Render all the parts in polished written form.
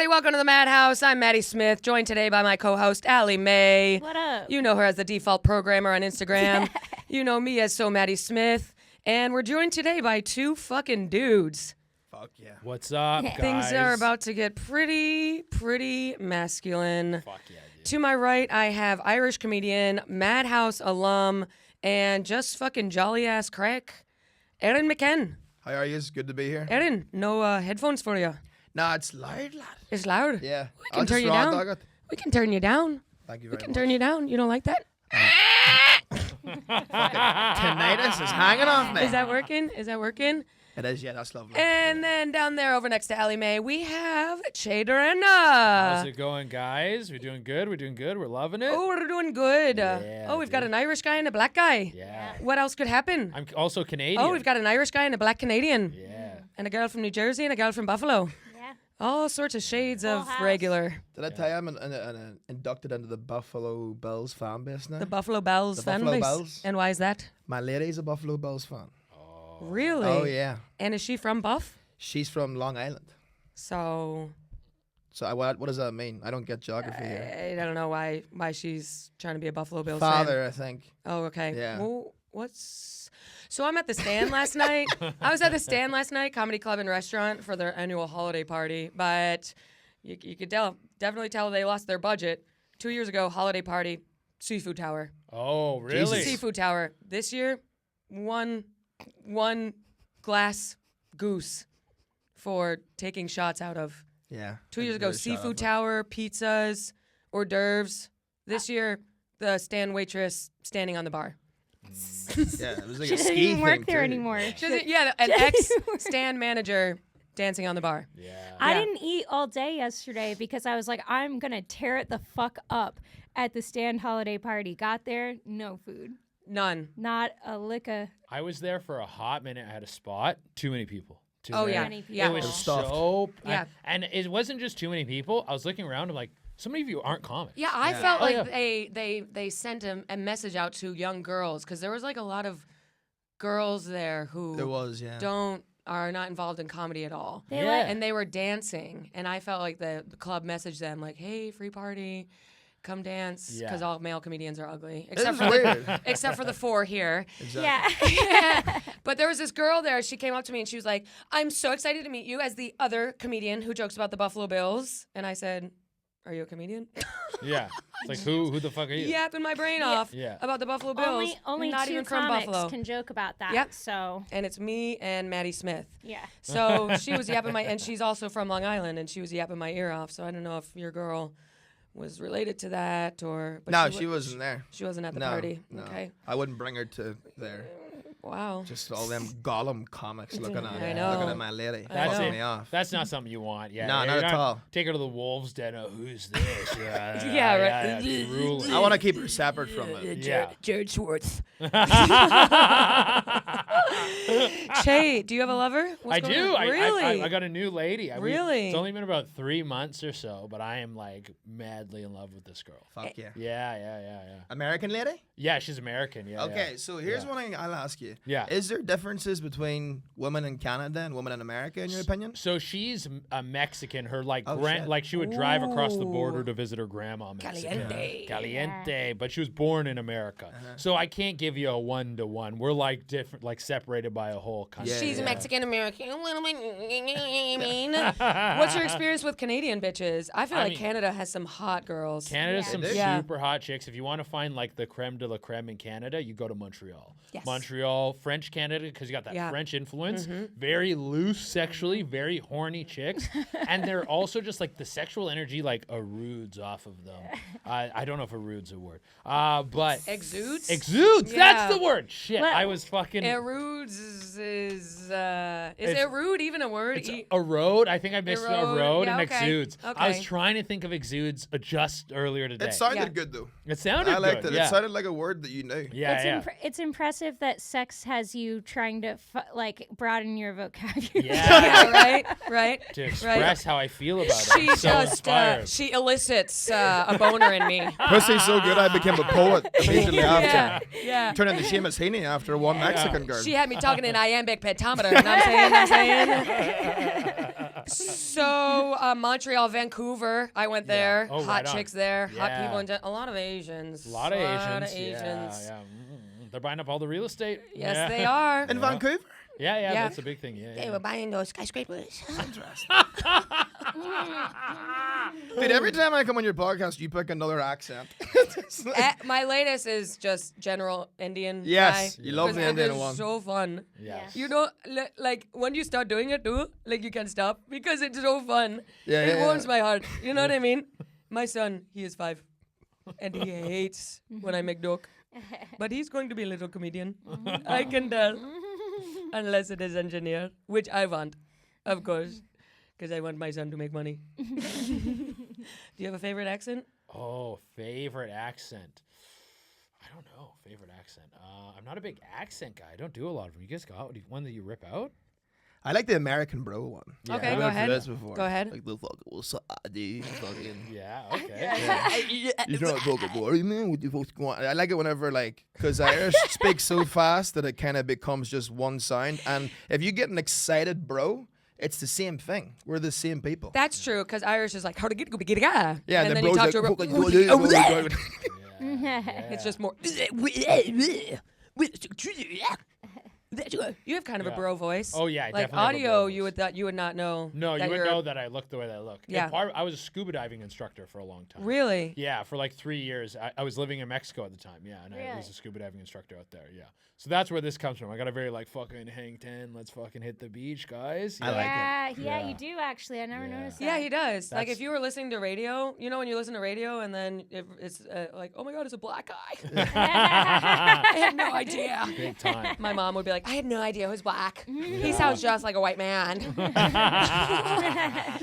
everybody. Welcome to the Madhouse. I'm Maddie Smith, joined today by my co-host, Allie Mae. What up? You know her as the default programmer on Instagram. You know me as So Maddie Smith. And we're joined today by two fucking dudes. Fuck yeah. What's up, guys? Things are about to get pretty masculine. Fuck yeah, dude. To my right, I have Irish comedian, Madhouse alum, and just fucking jolly-ass crack, Erin McCann. How are you? It's good to be here. Erin, no headphones for you. Nah, it's loud, lad. It's loud. Yeah. We can turn you down. We can turn you down. Thank you We very can much. turn you down. You don't like that? Tinnitus is hanging off me. Is that working? Is that working? It is, yeah, that's lovely. And then down there over next to Allie Mae, we have Durena. How's it going, guys? We're doing good. We're loving it. Oh, we're doing good. Yeah, We've got dude. an Irish guy and a black guy. Yeah. What else could happen? I'm also Canadian. Oh, we've got an Irish guy and a black Canadian. Yeah. And a girl from New Jersey and a girl from Buffalo. Yeah. All sorts of shades of Full house. regular. Did I tell you I'm inducted into the Buffalo Bills fan base now? The Buffalo Bells The fan Buffalo base. Bells. And why is that? My lady's a Buffalo Bills fan. Really? Oh, yeah. And is she from Buff? She's from Long Island. So So what does that mean? I don't get geography here. I don't know why she's trying to be a Buffalo Bills Father, fan. I think. Oh, okay. Yeah. Well, So I'm at the Stand last night. I was at the Stand last night, comedy club and restaurant for their annual holiday party. But you could definitely tell they lost their budget. 2 years ago, holiday party, seafood tower. Oh, really? Jesus. Seafood tower. This year, one glass goose for taking shots out of. Yeah. 2 years I ago, really shut seafood up. tower, pizzas, hors d'oeuvres. This year, the Stand waitress standing on the bar. Yeah, it was like She a doesn't ski even work thing, there too. anymore. Yeah, an ex-Stand manager dancing on the bar. Yeah. I Yeah. didn't eat all day yesterday because I was like, I'm going to tear it the fuck up at the Stand holiday party. Got there, no food. None. Not a lick of... I was there for a hot minute. I had a spot. Too many people. Too Oh, many. yeah. Many Yeah. It was people. stuffed. so... Yeah. and it wasn't just too many people. I was looking around. I'm like, so many of you aren't comics. Yeah, I Yeah. felt Oh, like yeah. they sent a message out to young girls because there was like a lot of girls there who There was, yeah. are not involved in comedy at all. They Yeah. let- And they were dancing, and I felt like the club messaged them like, "Hey, free party, come dance," Yeah. because all male comedians are ugly, It except was for weird. except for the four here. Exactly. Yeah. But there was this girl there. She came up to me and she was like, "I'm so excited to meet you as the other comedian who jokes about the Buffalo Bills." And I said, "Are you a comedian?" Yeah. It's like, who the fuck are you? Yapping my brain off Yeah. about the Buffalo Bills. only not two even from comics Buffalo. can joke about that. Yep. So, And it's me and Maddie Smith. yeah. So she was yapping and she's also from Long Island, and she was yapping my ear off. So I don't know if your girl was related to that or. But No, she she wasn't there. She wasn't at the No, party. no. Okay. I wouldn't bring her to there. Wow. Just all them Gollum comics looking at I looking know. at my lady. That's fucking it. me off. That's not something you want. Yeah. No, You're not at all. Take her to the wolves' den. Oh, who's this? Yeah, Yeah, right. drooling. I want to keep her separate from it. Yeah. Jared Schwartz. Shay, do you have a lover? What's I going do. on? Really? I got a new lady. Really? It's only been about 3 months or so, but I am like madly in love with this girl. Fuck yeah. Yeah. American lady? Yeah, she's American. Yeah. Okay, so here's Yeah. one thing I'll ask you. Yeah. Is there differences between women in Canada and women in America, in your opinion? So she's a Mexican. Her Oh, shit. like she would drive across the border Ooh. to visit her grandma. Mexican. Caliente. Caliente, but she was born in America. Uh-huh. So I can't give you a 1-to-1. We're like different, like separated by a whole country. Yeah, She's yeah. Mexican American. What's your experience with Canadian bitches? I feel I like mean- Canada has some hot girls. Canada's Yeah. some They do. Yeah. super hot chicks. If you want to find like the creme de la creme in Canada, you go to Montreal. Yes. Montreal, French Canada, because you got that Yeah. French influence. Very loose sexually, very horny chicks. And they're also just like the sexual energy like erudes off of them. I don't know if erude's a word. But Exudes? exudes. Yeah. That's the word. Shit. Well- I was fucking Erudes is It's- erude even a word? It's erode. I think I missed Erode. erode Yeah, and okay. exudes. I was Okay. trying to think of exudes just earlier today. It sounded Yeah. good though. It sounded I liked good. it. Yeah. It sounded like a word that you knew. yeah. It's impressive that sex has you trying to broaden your vocabulary. Yeah. Yeah, right. To express how I feel about it. She I'm so just inspired. she elicits a boner in me. Pussy's so good I became a poet immediately after. Yeah. Turning to Seamus Heaney after one Mexican girl. She had me talking in iambic pentameter. You know what I'm saying? So Montreal, Vancouver, I went there. Oh, Hot right on. chicks there. Hot Yeah. people. A lot of Asians. A lot of Asians. Asians. Yeah. They're buying up all the real estate. Yes, yeah. they are. In Vancouver? Yeah, Yeah. that's a big thing. Yeah. buying those skyscrapers. Dude, every time I come on your podcast, you pick another accent. My latest is just general Indian. Yes, guy, you love the 'cause Indian it is one. so fun. Yes. You know, like when you start doing it too, like you can't stop because it's so fun. Yeah, it yeah, warms yeah. my heart. You know what I mean? My son, he is 5, and he hates when I make joke. But he's going to be a little comedian. I can tell. Unless it is engineer, which I want, of course, because I want my son to make money. Do you have a favorite accent? Oh, favorite accent. I don't know. Favorite accent. I'm not a big accent guy. I don't do a lot of them. You guys got one that you rip out? I like the American bro one. Okay, I go went for ahead. this before. Go ahead. Like the fuck, what's up, dude? Fucking. Yeah. Okay. You know what fucking boy, man? What the fuck's going on? I like it whenever, like, because Irish speak so fast that it kind of becomes just one sound. And if you get an excited bro, it's the same thing. We're the same people. That's true, because Irish is like, how to get go get a guy. Yeah, and the then you bro's talk like, to a bro. fucking Oh, do yeah. It's just more. You have kind of a Yeah. bro voice. Oh, yeah, I like definitely have a audio, bro you would not know. No, that you would you're- know that I look the way that I look. Yeah. I was a scuba diving instructor for a long time. Really? Yeah, for like 3 years. I was living in Mexico at the time. Yeah, and I was Really? a scuba diving instructor out there. Yeah. So that's where this comes from. I got a very like fucking hang 10. Let's fucking hit the beach, guys. I like it. Yeah, Yeah. you do actually. I never noticed that. Yeah, he does. Like That's- if you were listening to radio, you know when you listen to radio and then it's like, oh my god, it's a black guy. I had no idea. Big time. My mom would be like, I had no idea he was black. He sounds just like a white man. You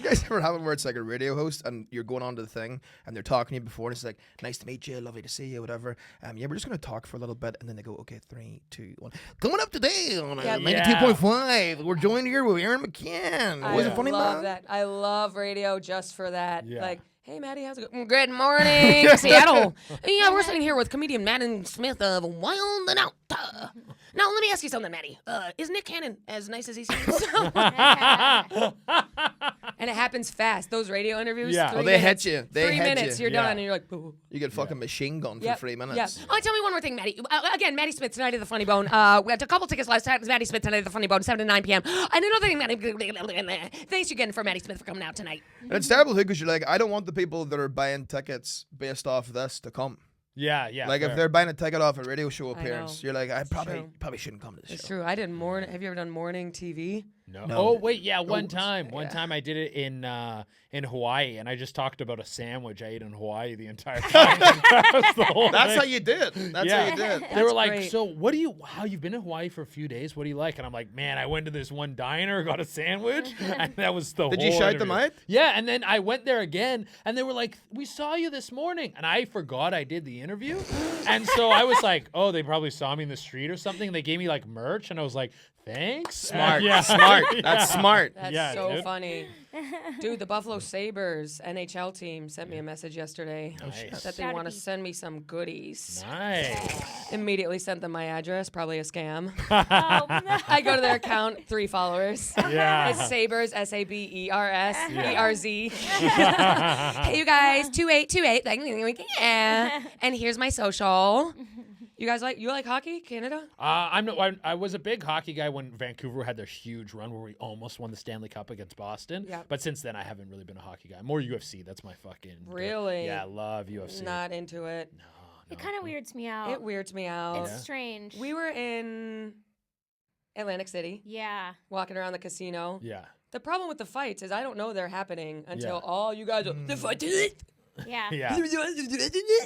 guys ever have it where it's like a radio host and you're going on to the thing and they're talking to you before and it's like, nice to meet you, lovely to see you, whatever. Yeah, we're just going to talk for a little bit and then they go, okay, 3, 2, 1. Coming up today on Yeah. 92.5, we're joined here with Aaron McCann. I Was it funny, love man? that. I love radio just for that. Yeah. Like, hey, Maddie, how's it going? Good morning, Seattle. Yeah, we're sitting here with comedian Madden Smith of Wild and Out. Now, let me ask you something, Maddie. Is Nick Cannon as nice as he seems? And it happens fast. Those radio interviews. Yeah. 3 Oh, they minutes. hit you. They 3 hit minutes, you. you're Yeah. done, and you're like, boo. You get fucking machine gun for Yep. 3 minutes. Yeah. Oh, tell me one more thing, Maddie. Again, Maddie Smith tonight at the Funny Bone. We had a couple tickets last time. It was Maddie Smith tonight at the Funny Bone, 7 to 9 p.m. And another thing, Maddie. Thanks again for Maddie Smith for coming out tonight. And it's terrible too because you're like, I don't want the people that are buying tickets based off this to come. Yeah. Like if fair. they're buying a ticket off a radio show know. appearance, you're like, I true. probably shouldn't come to this It's show. true. I did morning. Have you ever done morning TV? No. No. Oh wait, yeah, one Oh, time. One time I did it in Hawaii, and I just talked about a sandwich I ate in Hawaii the entire time. That was the whole That's thing. how you did. That's how you did. They were That's like, great. so what do you, wow, you've been in Hawaii for a few days. What do you like? And I'm like, man, I went to this one diner, got a sandwich, and that was the Did whole you shout them interview. out? Yeah, and then I went there again, and they were like, we saw you this morning. And I forgot I did the interview. And so I was like, oh, they probably saw me in the street or something. They gave me like merch, and I was like, thanks. Smart. Yeah. Smart. Yeah. That's smart. That's Yeah, so dude. funny. Dude, the Buffalo Sabres NHL team sent me a message yesterday Nice. that they Shout want to out. send me some goodies. Nice. Immediately sent them my address, probably a scam. Oh, no. I go to their account, 3 followers. Yeah. It's Sabres, S-A-B-E-R-S, E-R-Z. Hey, you guys, 2828. Yeah. And here's my social. You guys like hockey, Canada? I was a big hockey guy when Vancouver had their huge run where we almost won the Stanley Cup against Boston. Yeah. But since then, I haven't really been a hockey guy. More UFC. That's my fucking. Really? Yeah, I love UFC. Not into it. It kind of weirds me out. It weirds me out. It's strange. We were in Atlantic City, Yeah. walking around the casino. Yeah. The problem with the fights is I don't know they're happening until Yeah. all you guys are, the fight. Yeah. Yeah.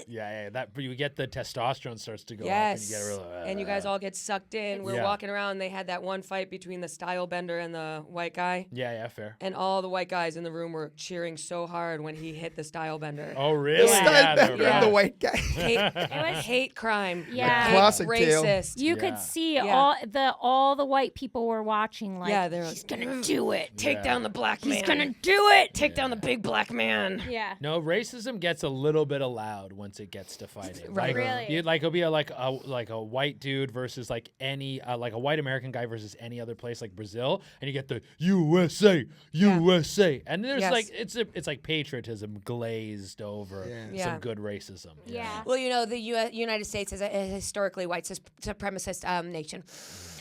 Yeah. That, but you get the testosterone starts to go Yes. up, and you get really. And you guys all get sucked in. We're Yeah. walking around. They had that one fight between the style bender and the white guy. Yeah. Fair. And all the white guys in the room were cheering so hard when he hit the style bender. Oh really? The style Yeah, they bender were and the bad. white guy. Hate crime. Yeah. Classic tale. Racist. You Yeah. could see Yeah. all the white people were watching. Like, Yeah, they're he's gonna do it. Take Yeah. down the black man. He's gonna do it. Take down the big black man. Yeah. No, racism racism gets a little bit allowed once it gets to fighting. Right. Like, Really? it'll be like a white dude versus like any like a white American guy versus any other place like Brazil, and you get the USA, USA, and there's Yes. like it's like patriotism glazed over Yeah. some good racism. Yeah. Well, you know, the United States is a historically white supremacist nation.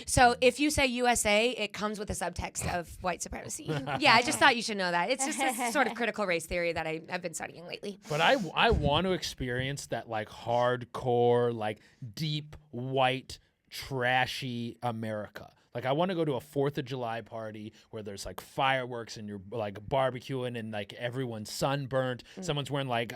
So if you say USA, it comes with a subtext of white supremacy. Yeah, I just thought you should know that. It's just a sort of critical race theory that I've been studying lately. But I want to experience that like hardcore, like deep white, trashy America. Like I want to go to a 4th of July party where there's like fireworks and you're like barbecuing and like everyone's sunburnt. Someone's wearing like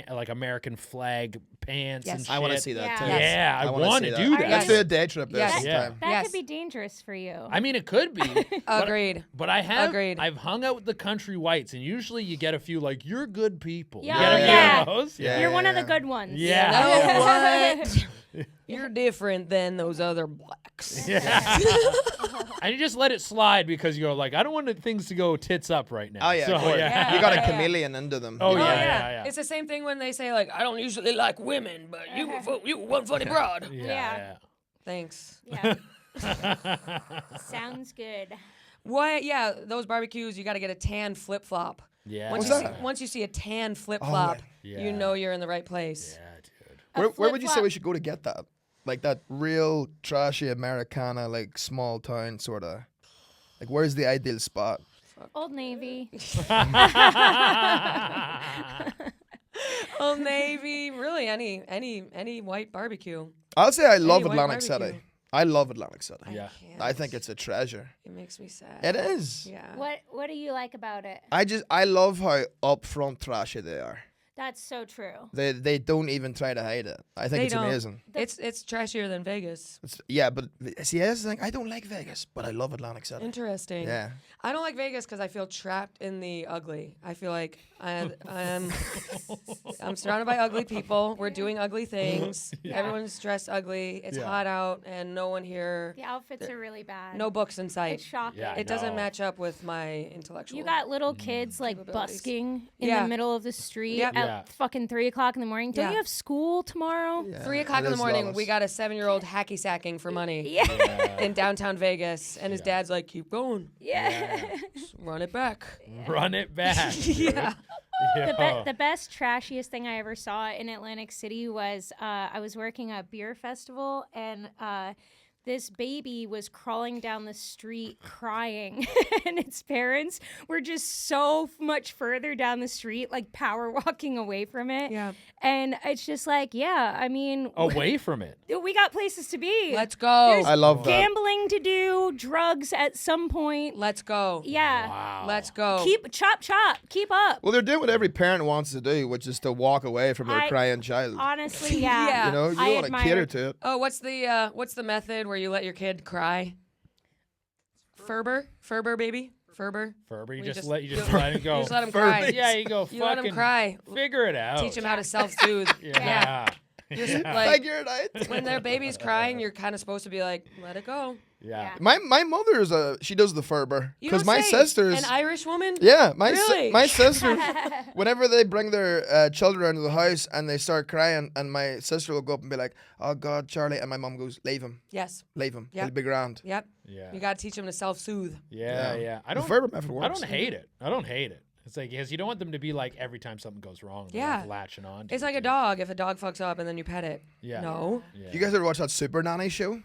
like American flag pants and Yes. shit. I want to see that Yeah. too. Yes. Yeah, I wanna want see to do that. Let's do a day trip there Yes. sometime. That Yes. could be dangerous for you. I mean, it could be. Agreed. But I have. Agreed. I've hung out with the country whites, and usually you get a few like you're good people. Yeah, You get a few yeah. of those. Yeah. You're one of the good ones. Yeah. You know what? You're different than those other blacks. Yeah. And you just let it slide because you're like, I don't want things to go tits up right now. Oh yeah, So, of course. yeah. You got a chameleon into them. Oh, you know? yeah. It's the same thing when they say like, I don't usually like women, but you were one funny broad. Yeah. Thanks. Yeah. Sounds good. What? Yeah, those barbecues, you got to get a tan flip flop. Yeah. Once What's you, that? once you see a tan flip flop, yeah. you know you're in the right place. Yeah, dude. Where would you say flip-flop. we should go to get that? Like that real trashy Americana, like small town sort of. Like where's the ideal spot? Old Navy. Old Navy, really any white barbecue. I'll say I love white Atlantic barbecue. City. I love Atlantic City. Yeah. I think it's a treasure. It makes me sad. It is. Yeah. What do you like about it? I love how upfront trashy they are. That's so true. They don't even try to hide it. I think They it's don't. amazing. It's trashier than Vegas. Yeah, but see, that's the thing. I don't like Vegas, but I love Atlantic City. Interesting. Yeah. I don't like Vegas because I feel trapped in the ugly. I feel like I'm surrounded by ugly people. We're doing ugly things. Everyone's dressed ugly. It's hot out, and no one here. The outfits are really bad. No books in sight. It's shocking. Yeah. It doesn't No. match up with my intellectual. You got little kids like capabilities. busking in Yeah. the middle of the street Yep. at Yeah. fucking 3 o'clock in the morning. Don't Yeah. you have school tomorrow? Yeah, 3 o'clock it in the is morning. lawless. We got a 7-year-old hacky sacking for money Yeah. in downtown Vegas, and his dad's like, "Keep going, Yeah. run it back." Run it back. dude. Yeah. The best trashiest thing I ever saw in Atlantic City was I was working at a beer festival and this baby was crawling down the street crying and its parents were just so much further down the street, like power walking away from it. Yeah. And it's just like, yeah, I mean, Away from it. we got places to be. Let's go. There's I love that. gambling to do, drugs at some point. Let's go. Yeah. Wow. Let's go. Keep chop, keep up. Well, they're doing what every parent wants to do, which is to walk away from their I- crying child. Honestly, yeah. Yeah. You know, you I don't want to admire- cater to it. Oh, what's the method where you let your kid cry? Ferber, baby, Ferber. Ferber, you We just just- let you him go. You just let him Ferber. cry. Yeah, you go. You let him fucking cry. Figure it out. Teach him how to self-soothe. Yeah. Just Yeah. like Figure it out. when their baby's crying, you're kind of supposed to be like, "Let it go." Yeah. My mother is she does the Ferber You because don't my say. sisters. An Irish woman. Yeah, Really? my sister. Whenever they bring their children into the house and they start crying, and my sister will go up and be like, "Oh God, Charlie," and my mom goes, "Leave him, Yes. leave him. Yep. He'll be grand." Yep. Yeah. You gotta teach them to self-soothe. Yeah. I The don't. Ferber method I works. don't hate it. It's like because you don't want them to be like every time something goes wrong. they're, Yeah. Like, latching on. to It's it, like a dude. dog. If a dog fucks up and then you pet it. Yeah. No. Yeah. You guys ever watch that Super Nanny show?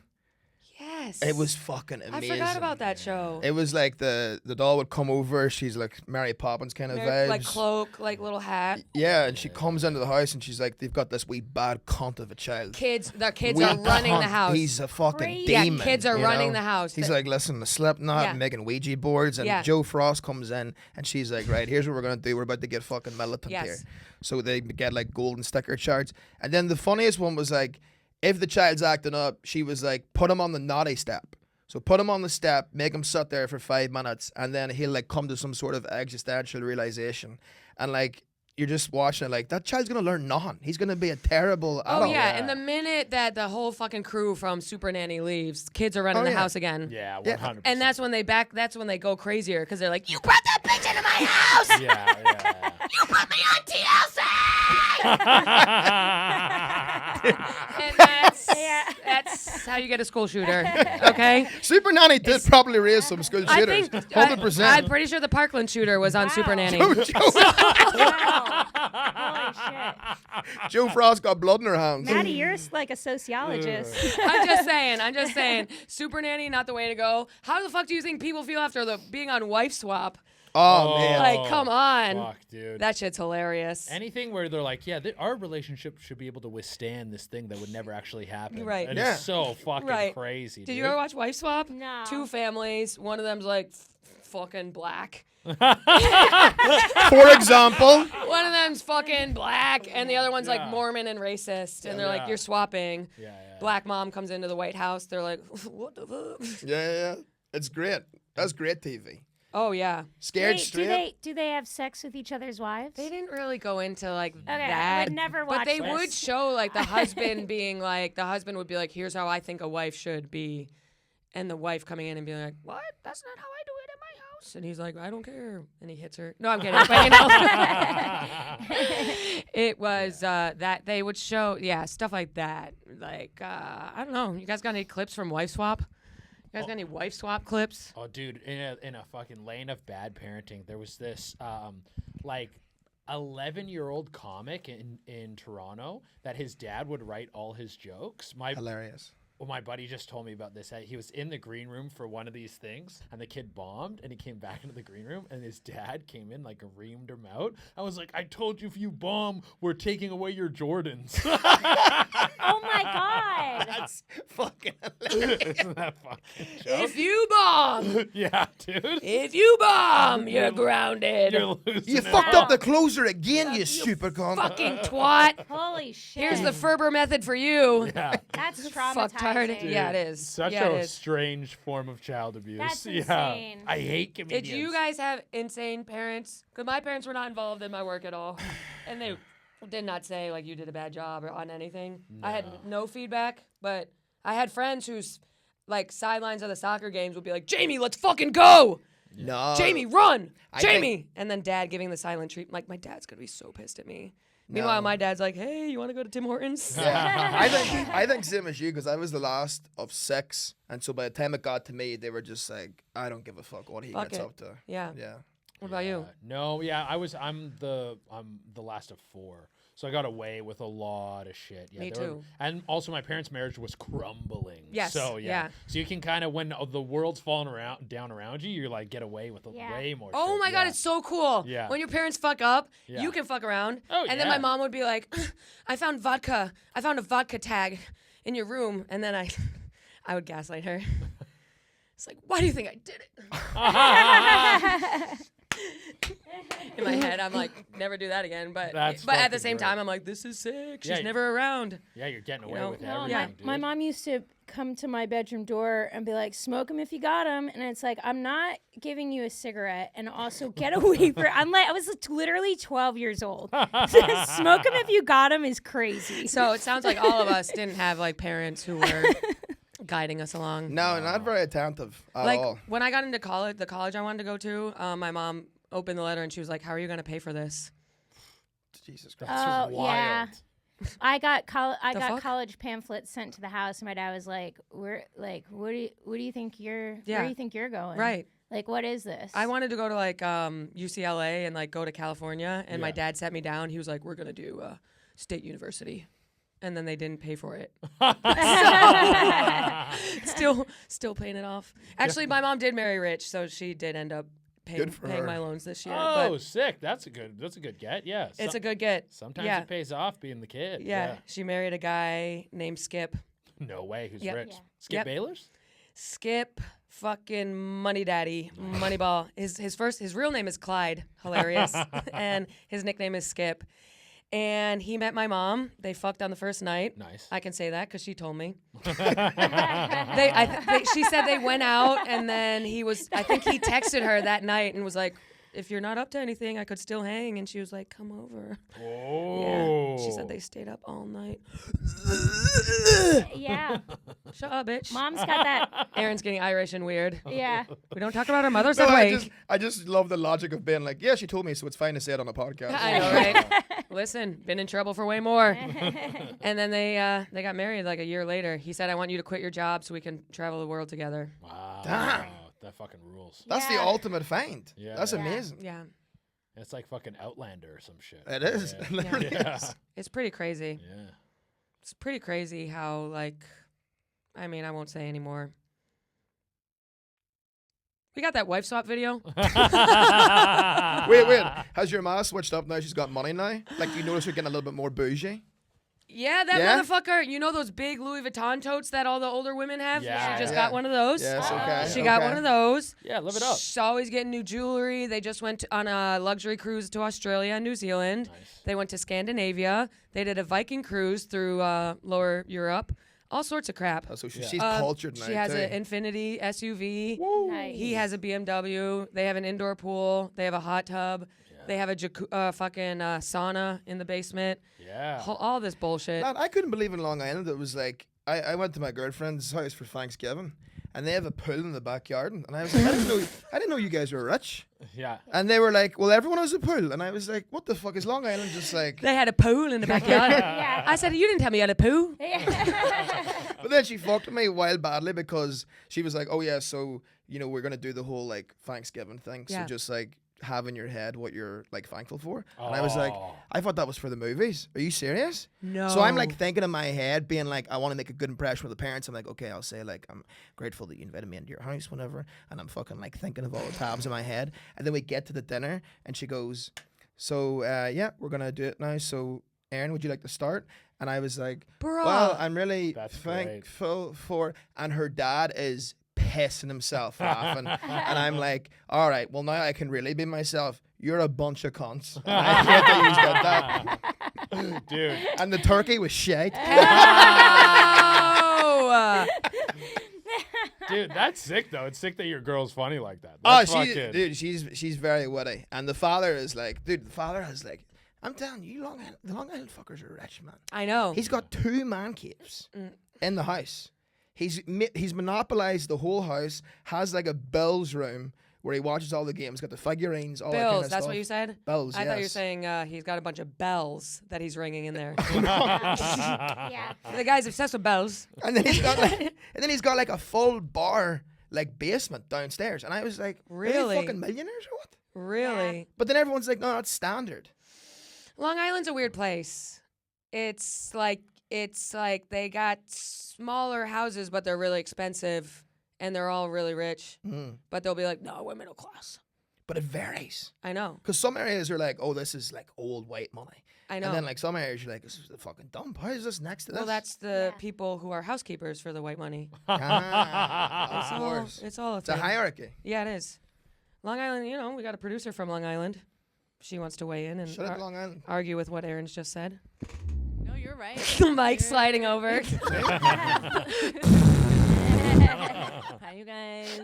Yes. It was fucking I amazing. forgot about that show. It was like the doll would come over. She's like Mary Poppins kind of vibes. Like cloak, like little hat. Yeah, and she comes into the house and she's like, "They've got this wee bad cunt of a child. The kids Wee are running the cunt. house. He's a fucking Crazy. Yeah, demon. kids are you running know? the house. He's The- like, listen, the Slipknot, Yeah. making Ouija boards, and Yeah. Joe Frost comes in and she's like, right, here's what we're gonna do. We're about to get fucking militant Yes. here. So they get like golden sticker charts. And then the funniest one was like, if the child's acting up, she was like, put him on the naughty step. So put him on the step, make him sit there for 5 minutes, and then he'll like come to some sort of existential realization. And like you're just watching it like that child's gonna learn nothing. He's gonna be a terrible Oh adult. yeah, and the minute that the whole fucking crew from Super Nanny leaves, kids are running Oh, the yeah. house again. Yeah. Yeah. 100%. And that's when they go crazier because they're like, "You brought that bitch into my house." Yeah. put me on TLC. And that's how you get a school shooter. Okay. Super Nanny did probably raise some school I shooters. think 100%. I'm pretty sure the Parkland shooter was on Super Nanny. Wow. Holy shit. Joe Frost got blood in her hands. Maddie, you're like a sociologist. I'm just saying. Super Nanny, not the way to go. How the fuck do you think people feel after being on wife swap? Oh, man. Like, come on. Fuck, dude. That shit's hilarious. Anything where they're like, yeah, our relationship should be able to withstand this thing that would never actually happen. Right. And Yeah. it's so fucking Right. crazy. Did you ever watch Wife Swap? No. 2 families. One of them's like fucking black. For example, One of them's fucking black, and the other one's like Yeah. Mormon and racist. And they're Yeah. like, you're swapping. Yeah. Black mom comes into the White House. They're like, what the fuck? yeah. It's great. That's great TV. Oh, yeah. Scared Wait, straight. do they have sex with each other's wives? They didn't really go into like I that. would never But watch they this. would show like the husband being like, the husband would be like, here's how I think a wife should be. And the wife coming in and being like, what? That's not how I do it in my house. And he's like, I don't care. And he hits her. No, I'm kidding. But you know, it was that they would show, stuff like that. Like, I don't know. You guys got any clips from Wife Swap? You guys got any Wife Swap clips? Oh, dude, in a fucking lane of bad parenting, there was this like 11-year-old comic in Toronto that his dad would write all his jokes. Hilarious. Well, my buddy just told me about this. He was in the green room for one of these things, and the kid bombed, and he came back into the green room, and his dad came in, like, reamed him out. I was like, I told you if you bomb, we're taking away your Jordans. Oh my god. That's fucking hilarious. Isn't that fucking joke? If you bomb, Yeah, dude. if you bomb, you're grounded. You're losing You it. fucked up the closer again, you stupid cunt. Fucking twat. Holy shit. Here's the Ferber method for you. Yeah. That's Fucktard. traumatizing. Yeah, it is. Such yeah, a it is. strange form of child abuse. That's Yeah. insane. I hate comedians. Did you guys have insane parents? Because my parents were not involved in my work at all. And they did not say, like, you did a bad job or on anything. I had no feedback, but I had friends whose, like, sidelines of the soccer games would be like, Jamie, let's fucking go! No. Jamie, run! I Jamie! think- And then dad giving the silent treatment. Like, my dad's going to be so pissed at me. Meanwhile, my dad's like, hey, you want to go to Tim Hortons? Yeah. I think same as you, because I was the last of 6, and so by the time it got to me, they were just like, I don't give a fuck what he Fuck gets it. up to. Yeah. Yeah. What about you? No, yeah, I'm the last of 4. So I got away with a lot of shit. Yeah, Me there were- too. and also my parents' marriage was crumbling. Yes, So yeah. So you can kind of, when the world's falling down around you, you're like, get away with Yeah. way more Oh shit. my God, Yeah. it's so cool. Yeah. When your parents fuck up, Yeah. you can fuck around. Oh, and then my yeah. mom would be like, I found vodka. I found a vodka tag in your room. And then I would gaslight her. It's like, why do you think I did it? In my head, I'm like, never do that again. But That's at the fucking same great. time, I'm like, this is sick. She's Yeah. never around. Yeah, you're getting away know, with No, everything, dude. my mom used to come to my bedroom door and be like, smoke them if you got them. And it's like, I'm not giving you a cigarette. And also get away from I was literally 12 years old. Smoke them if you got them is crazy. So it sounds like all of us didn't have like parents who were guiding us along. No, not very attentive at Like all. when I got into college, the college I wanted to go to, my mom opened the letter and she was like, how are you going to pay for this? Jesus Christ. That's Oh, wild. yeah. I got The fuck? college pamphlets sent to the house, and my dad was like, "Where, like, what do you think you're? Yeah. Where do you think you're going? Right. Like, what is this? I wanted to go to like UCLA and like go to California, and my Yeah. dad sat me down. He was like, we're going to do State University. And then they didn't pay for it. Still paying it off. Actually, my mom did marry rich, so she did end up paying Good for paying her. my loans this year. Oh, but sick. That's a good get. Yeah. it's a good get. Sometimes yeah. it pays off being the kid. Yeah, she married a guy named Skip. No way. Who's Yep. rich? Yeah. Skip Yep. Baylor's? Skip fucking Money Daddy, Moneyball. His real name is Clyde. Hilarious. And his nickname is Skip. And he met my mom. They fucked on the first night. Nice. I can say that because she told me. She said they went out, and then I think he texted her that night and was like, if you're not up to anything, I could still hang. And she was like, come over. Oh. Yeah. She said they stayed up all night. yeah. Shut up, bitch. Mom's got that. Aaron's getting Irish and weird. Yeah. We don't talk about our mothers No, that I way. just love the logic of being like, yeah, she told me, so it's fine to say it on a podcast. I know, right? Listen, been in trouble for way more. And then they got married like a year later. He said, I want you to quit your job so we can travel the world together. Wow. Damn. That fucking rules. That's the Yeah. ultimate find. Yeah. That's Yeah. amazing. Yeah. It's like fucking Outlander or some shit. It is. Yeah. It literally Yeah. is. It's pretty crazy. Yeah. It's pretty crazy how, like, I mean, I won't say anymore. We got that wife swap video. Wait. Has your ma switched up now? She's got money now? Like, do you notice you're getting a little bit more bougie? Yeah, that Yeah? motherfucker. You know those big Louis Vuitton totes that all the older women have? Yeah. She just Yeah. got one of those. Yes, okay. She got one of those. Yeah, live it up. She's always getting new jewelry. They just went on a luxury cruise to Australia and New Zealand. Nice. They went to Scandinavia. They did a Viking cruise through Lower Europe. All sorts of crap. Oh, so Yeah. she's cultured now, She has too. an Infinity SUV. Nice. He has a BMW. They have an indoor pool. They have a hot tub. They have a fucking sauna in the basement. Yeah. All this bullshit. Man, I couldn't believe in Long Island it was like I went to my girlfriend's house for Thanksgiving, and they have a pool in the backyard, and I was like, I didn't know you guys were rich. Yeah. And they were like, well, everyone has a pool, and I was like, what the fuck is Long Island just like? They had a pool in the backyard. Yeah. I said, you didn't tell me you had a pool. But then she fucked me wild badly because she was like, oh yeah, so we're gonna do the whole like Thanksgiving thing, so Yeah. just like have in your head what you're like thankful for. And I was like, Oh. I thought that was for the movies. Are you serious? No. So I'm like thinking in my head, being like, I want to make a good impression with the parents. I'm like, okay, I'll say like, I'm grateful that you invited me into your house, whatever. And I'm fucking like thinking of all the tabs in my head. And then we get to the dinner, and she goes, so yeah, we're gonna do it now. So Aaron, would you like to start? And I was like, Bruh. well, I'm really That's great. thankful for. And her dad is pissing himself laughing. And I'm like, all right, well, now I can really be myself. You're a bunch of cunts. And I hate that you said that. Dude. And the turkey was shite. Oh. Dude, that's sick though. It's sick that your girl's funny like that. Oh, That's fucking... dude, she's very witty. And the father is like, dude, the father has like, I'm telling you, the Long Island fuckers are rich, man. I know. He's got 2 man caves in the house. He's monopolized the whole house. Has like a Bills room where he watches all the games. Got the figurines, all that kind Bills, of that's stuff. what you said? Bills, I thought you were yes. saying he's got a bunch of bells that he's ringing in there. Yeah. The guy's obsessed with bells. And then he's got like a full bar like basement downstairs. And I was like, Really? Are they fucking millionaires or what? Really? But then everyone's like, no, that's standard. Long Island's a weird place. It's like they got smaller houses, but they're really expensive, and they're all really rich. But they'll be like, no, we're middle class. But it varies. I know. Because some areas are like, oh, this is like old white money. I know. And then like some areas you're like, this is the fucking dump. How is this next to this? Well, that's the Yeah. people who are housekeepers for the white money. Ah, It's of all, course. it's all a It's a thing. hierarchy. Yeah, it is. Long Island, we got a producer from Long Island. She wants to weigh in and Shut up, Long Island. argue with what Aaron's just said. No, you're right. Mike sliding over. Hi, you guys.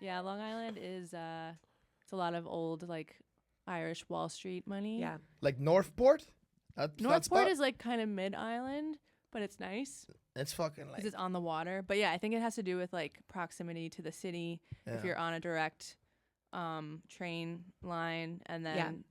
Yeah, Long Island is it's a lot of old like Irish Wall Street money. Yeah. Like Northport? That Northport spot? is like kind of mid-island, but it's nice It's fucking because like. it's on the water. But yeah, I think it has to do with like proximity to the city. If Yeah. you're on a direct train line, and then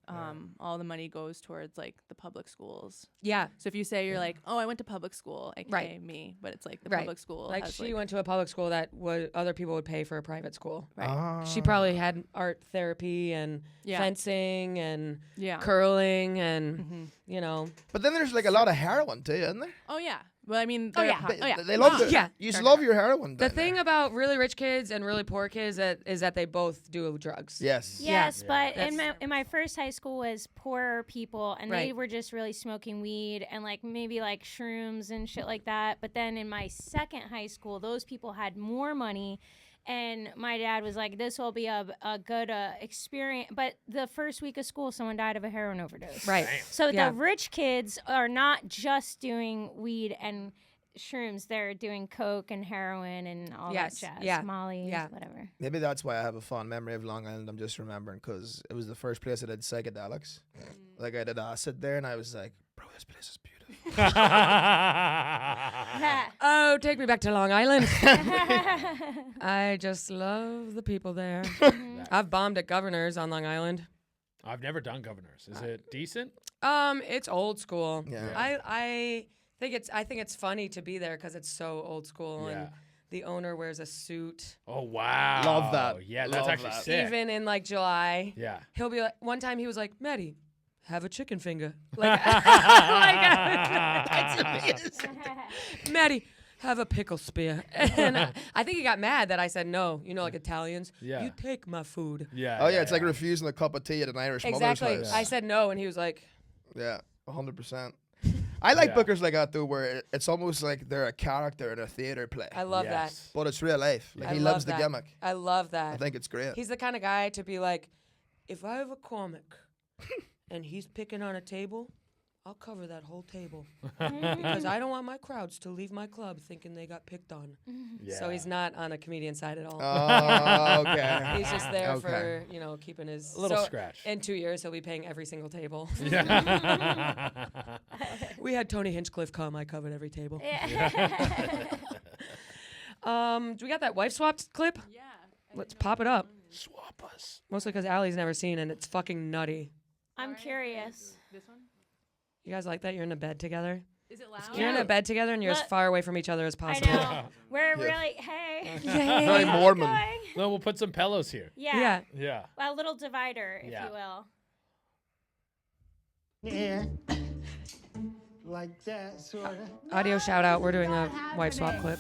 all the money goes towards like the public schools. Yeah. So if you say you're like, oh, I went to public school, aka Right. me, but it's like the Right. public school. Like has, she went to a public school that other people would pay for a private school. right. She probably had art therapy and Yeah. fencing and Yeah. curling and Mhm. But then there's like a lot of heroin too, isn't there? Oh yeah. Well, I mean, Oh, they're yeah. hot- oh yeah. They love the, Yeah. You just love your heroin. the down thing there. about really rich kids and really poor kids is that they both do drugs. Yes. Yes, Yeah. but That's- in my first high school was poorer people, and they Right. were just really smoking weed and like maybe like shrooms and shit like that. But then in my second high school, those people had more money, and my dad was like, "This will be a good experience." But the first week of school, someone died of a heroin overdose. Right. So Yeah. the rich kids are not just doing weed and shrooms; they're doing coke and heroin and all Yes, that jazz, yeah, Molly, yeah. whatever. Maybe that's why I have a fond memory of Long Island. I'm just remembering because it was the first place I did psychedelics. Like I did acid there, and I was like, bro, this place is beautiful. Oh Oh, take me back to Long Island. I just love the people there. I've bombed at Governor's on Long Island. I've never done Governor's. Is it decent? It's old school. Yeah. I think it's funny to be there because it's so old school and the owner wears a suit. Oh wow. Love that. Yeah, that's Love actually that. sick. Even in like July. Yeah. He'll be like, one time he was like, Maddy, have a chicken finger. Like, Maddy, have a pickle spear. And I think he got mad that I said no. You know, like Italians. Yeah. You take my food. Yeah. Oh yeah, it's like refusing a cup of tea at an Irish Exactly. mother's house. I said no, and he was like, Yeah, 100%. I like Yeah. bookers like that though, where it's almost like they're a character in a theater play, I love Yes. but it's real life. Like I he love loves the that. gimmick. that. I love that. I think it's great. He's the kind of guy to be like, if I have a comic and he's picking on a table, I'll cover that whole table because I don't want my crowds to leave my club thinking they got picked on. Yeah. So he's not on a comedian side at all. Oh, okay. He's just there Okay. for, keeping his... A little so scratch. In 2 years, he'll be paying every single table. Yeah. We had Tony Hinchcliffe come. I covered every table. Do we got that wife swapped clip? Yeah. Let's pop it up. Swap us. Mostly because Allie's never seen it, and it's fucking nutty. I'm curious. This one? You guys like that? You're in a bed together? Is it loud? You're in a bed together, and you're as Look- far away from each other as I possible. know. We're really, hey. Very Mormon. Going? No, we'll put some pillows here. Yeah. Yeah. Yeah. A little divider, if Yeah. you will. Yeah. Like that, sorta. Audio shout out. We're doing a wife swap clip.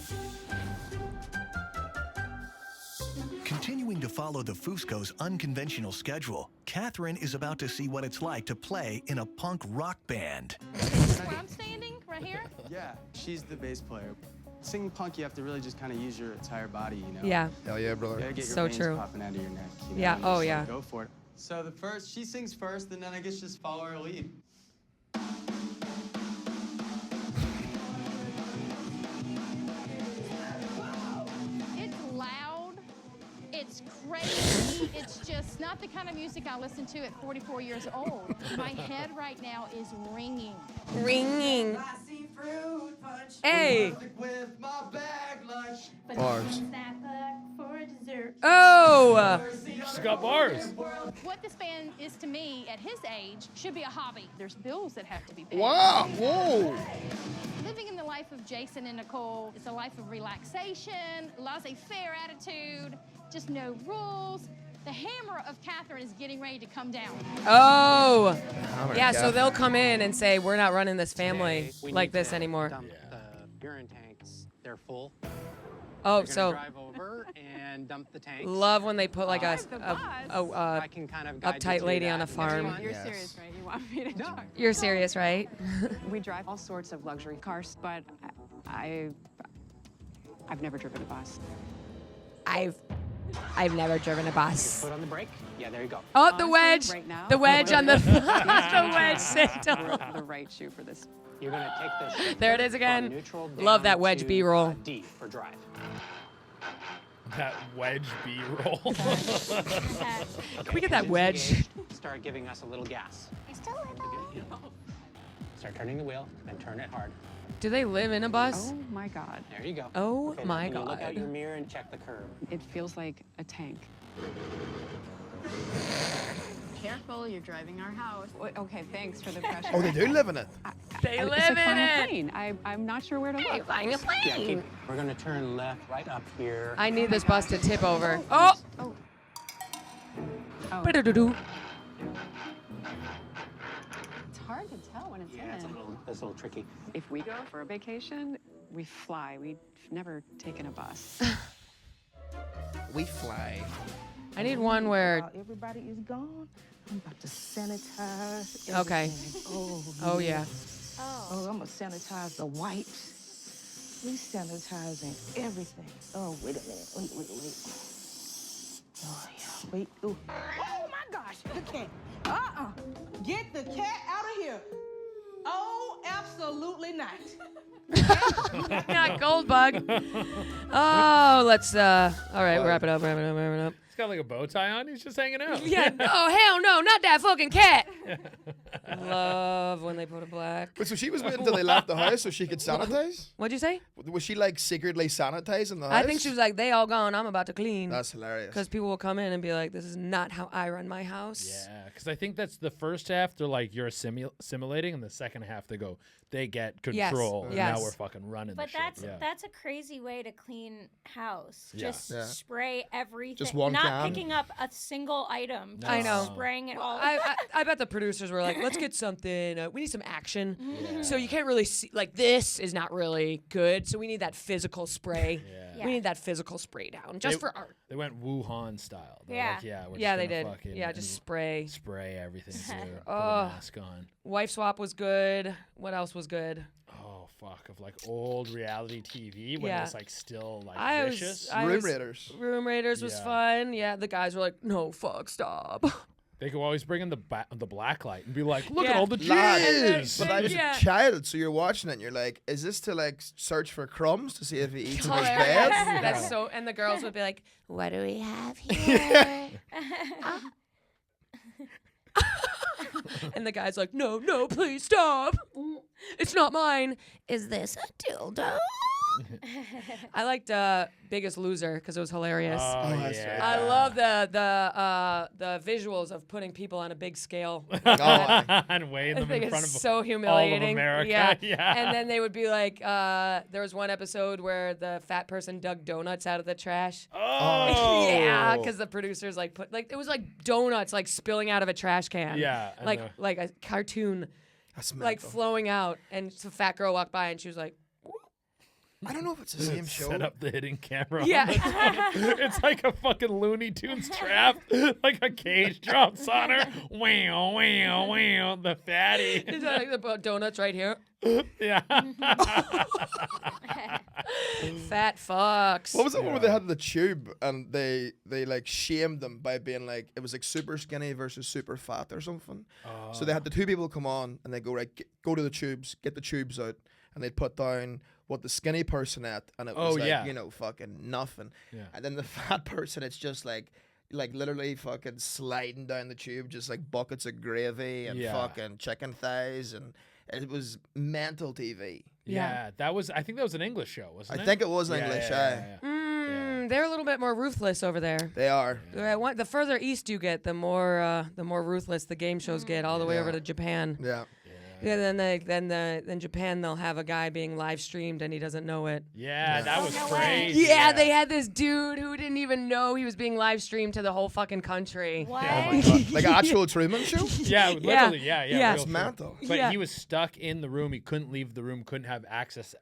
Continuing to follow the Fusco's unconventional schedule, Catherine is about to see what it's like to play in a punk rock band. Where I'm standing, right here? Yeah, she's the bass player. Singing punk, you have to really just kind of use your entire body, you know? Yeah. Hell yeah, You brother. gotta get your So veins true. popping out of your neck. You know, Yeah, and oh, just, yeah. Go for it. So she sings first, and then I guess just follow her lead. It's loud. It's crazy. It's just not the kind of music I listen to at 44 years old. My head right now is ringing. Ringing. Hey. With my bag lunch. Bars. Oh. She's got bars. What this band is to me at his age should be a hobby. There's bills that have to be paid. Wow. Whoa. Living in the life of Jason and Nicole is a life of relaxation, laissez-faire attitude, just no rules. The hammer of Catherine is getting ready to come down. Oh. Hammer, Yeah, so Catherine. they'll come in and say, we're not running this family We like need this to anymore. Dump the urine tanks. They're full. Oh, We're gonna so drive over and dump the tanks. love when they put like The bus. I can kind of guide you uptight through lady on that. a farm. It's fun. You're Yes. serious, right? You want me to talk? You're serious, right? We drive all sorts of luxury cars, but I've never driven a bus. I've never driven a bus. Foot on the brake. Yeah, there you go. Oh, the Honestly, wedge. right now, The wedge on the the wedge signal. We're the right shoe for this. You're gonna take the shift There it is from again. neutral Love down that wedge to, B-roll. D for drive. That wedge B-roll. Can we get that Engines wedge? engaged. Start giving us a little gas. Start turning the wheel, then turn it hard. Do they live in a bus? Oh my God. There you go. Oh Okay, my now look out God. your mirror and check the curve. It feels like a tank. Careful, you're driving our house. Okay, thanks for the pressure. Oh, they do live in it. They It's live a in flying it. plane. I'm not sure where to look. Flying a Yeah, plane. we're gonna turn left, right up here. I need this bus to tip over. Oh. Oh. Ba-da-doo-doo. It's hard to tell when it's Yeah, it's a in. little tricky. If we go for a vacation, we fly. We've never taken a bus. We fly. I need one where. While everybody is gone, I'm about to sanitize. Okay. everything. Oh yeah. Oh, I'm gonna sanitize the wipes. We sanitizing everything. Oh, wait a minute. Wait. Oh, yeah. Wait. Ooh. Oh, my gosh. The cat. Get the cat out of here. Oh, absolutely not. Not gold bug. Oh, let's. All right, wrap it up. He's got like a bow tie on. He's just hanging out. Yeah. Oh hell no, not that fucking cat. Love when they put a black. But so she was waiting until they left the house so she could sanitize? What'd you say? Was she like secretly sanitizing the house? I think she was like, they all gone. I'm about to clean. That's hilarious. Because people will come in and be like, this is not how I run my house. Yeah, because I think that's the first half. They're like, you're simulating, and the second half they go, they get control. And now we're fucking running. But the shit. that's a crazy way to clean house. Yeah. Just Yeah. spray everything. Just one not can. picking up a single item. No. I know. Just spraying it all. I bet the producers were like, let's get something. We need some action. Mm-hmm. Yeah. So you can't really see, like, this is not really good. So we need that physical spray. Yeah. We need that physical spray down just for art. They went Wuhan style. They're Yeah. like, yeah, we're Yeah, just they gonna did. fucking Yeah, just spray. spray everything too. Put Oh. a mask on. Wife swap was good. What else was good? Oh fuck! Of like old reality TV when Yeah. it was like still like I vicious. Room Raiders. Room Raiders was Yeah. fun. Yeah, the guys were like, no, fuck, stop. They could always bring in the black light and be like, look at Yeah. all the Lad, jizz. but I was Yeah. a child, so you're watching it and you're like, is this to like search for crumbs to see if he eats in his Hilarious. bed? That's so. And the girls would be like, what do we have here? And the guy's like, no, no, please stop. It's not mine. Is this a dildo? I liked Biggest Loser because it was hilarious. Oh, that's yeah. I love the visuals of putting people on a big scale. And weighing I them think in front it's of so all humiliating. of America. Yeah. And then they would be like, there was one episode where the fat person dug donuts out of the trash. Oh. Yeah, because the producers like put like it was like donuts like spilling out of a trash can. Yeah, and like a cartoon, That's like mental. flowing out. And the fat girl walked by and she was like, I don't know if it's the same show. Set up the hidden camera. on Yeah. the top. It's like a fucking Looney Tunes trap. Like a cage drops on her. Wow, wow, wow. The fatty. "Is that like the donuts right here?" Yeah. Fat fucks. What was that one where they had the tube and they like shamed them by being like it was like super skinny versus super fat or something. So they had the two people come on and they go right go to the tubes, get the tubes out, and they'd put down what the skinny person ate, and it was like, you know, fucking nothing. Yeah. And then the fat person, it's just like literally fucking sliding down the tube, just like buckets of gravy and Yeah. fucking chicken thighs, and it was mental TV. Yeah, that was. I think that was an English show, wasn't it? I think it was English. Yeah. They're a little bit more ruthless over there. They are. The further east you get, the more ruthless the game shows get, all the way over to Japan. Yeah. Yeah, then Japan they'll have a guy being live streamed and he doesn't know it. Yeah, that was crazy. Yeah, they had this dude who didn't even know he was being live streamed to the whole fucking country. What? Oh my God. Like an actual Truman Show? Yeah, literally. Yeah. Yeah. It's mental. But Yeah. he was stuck in the room. He couldn't leave the room. Couldn't have access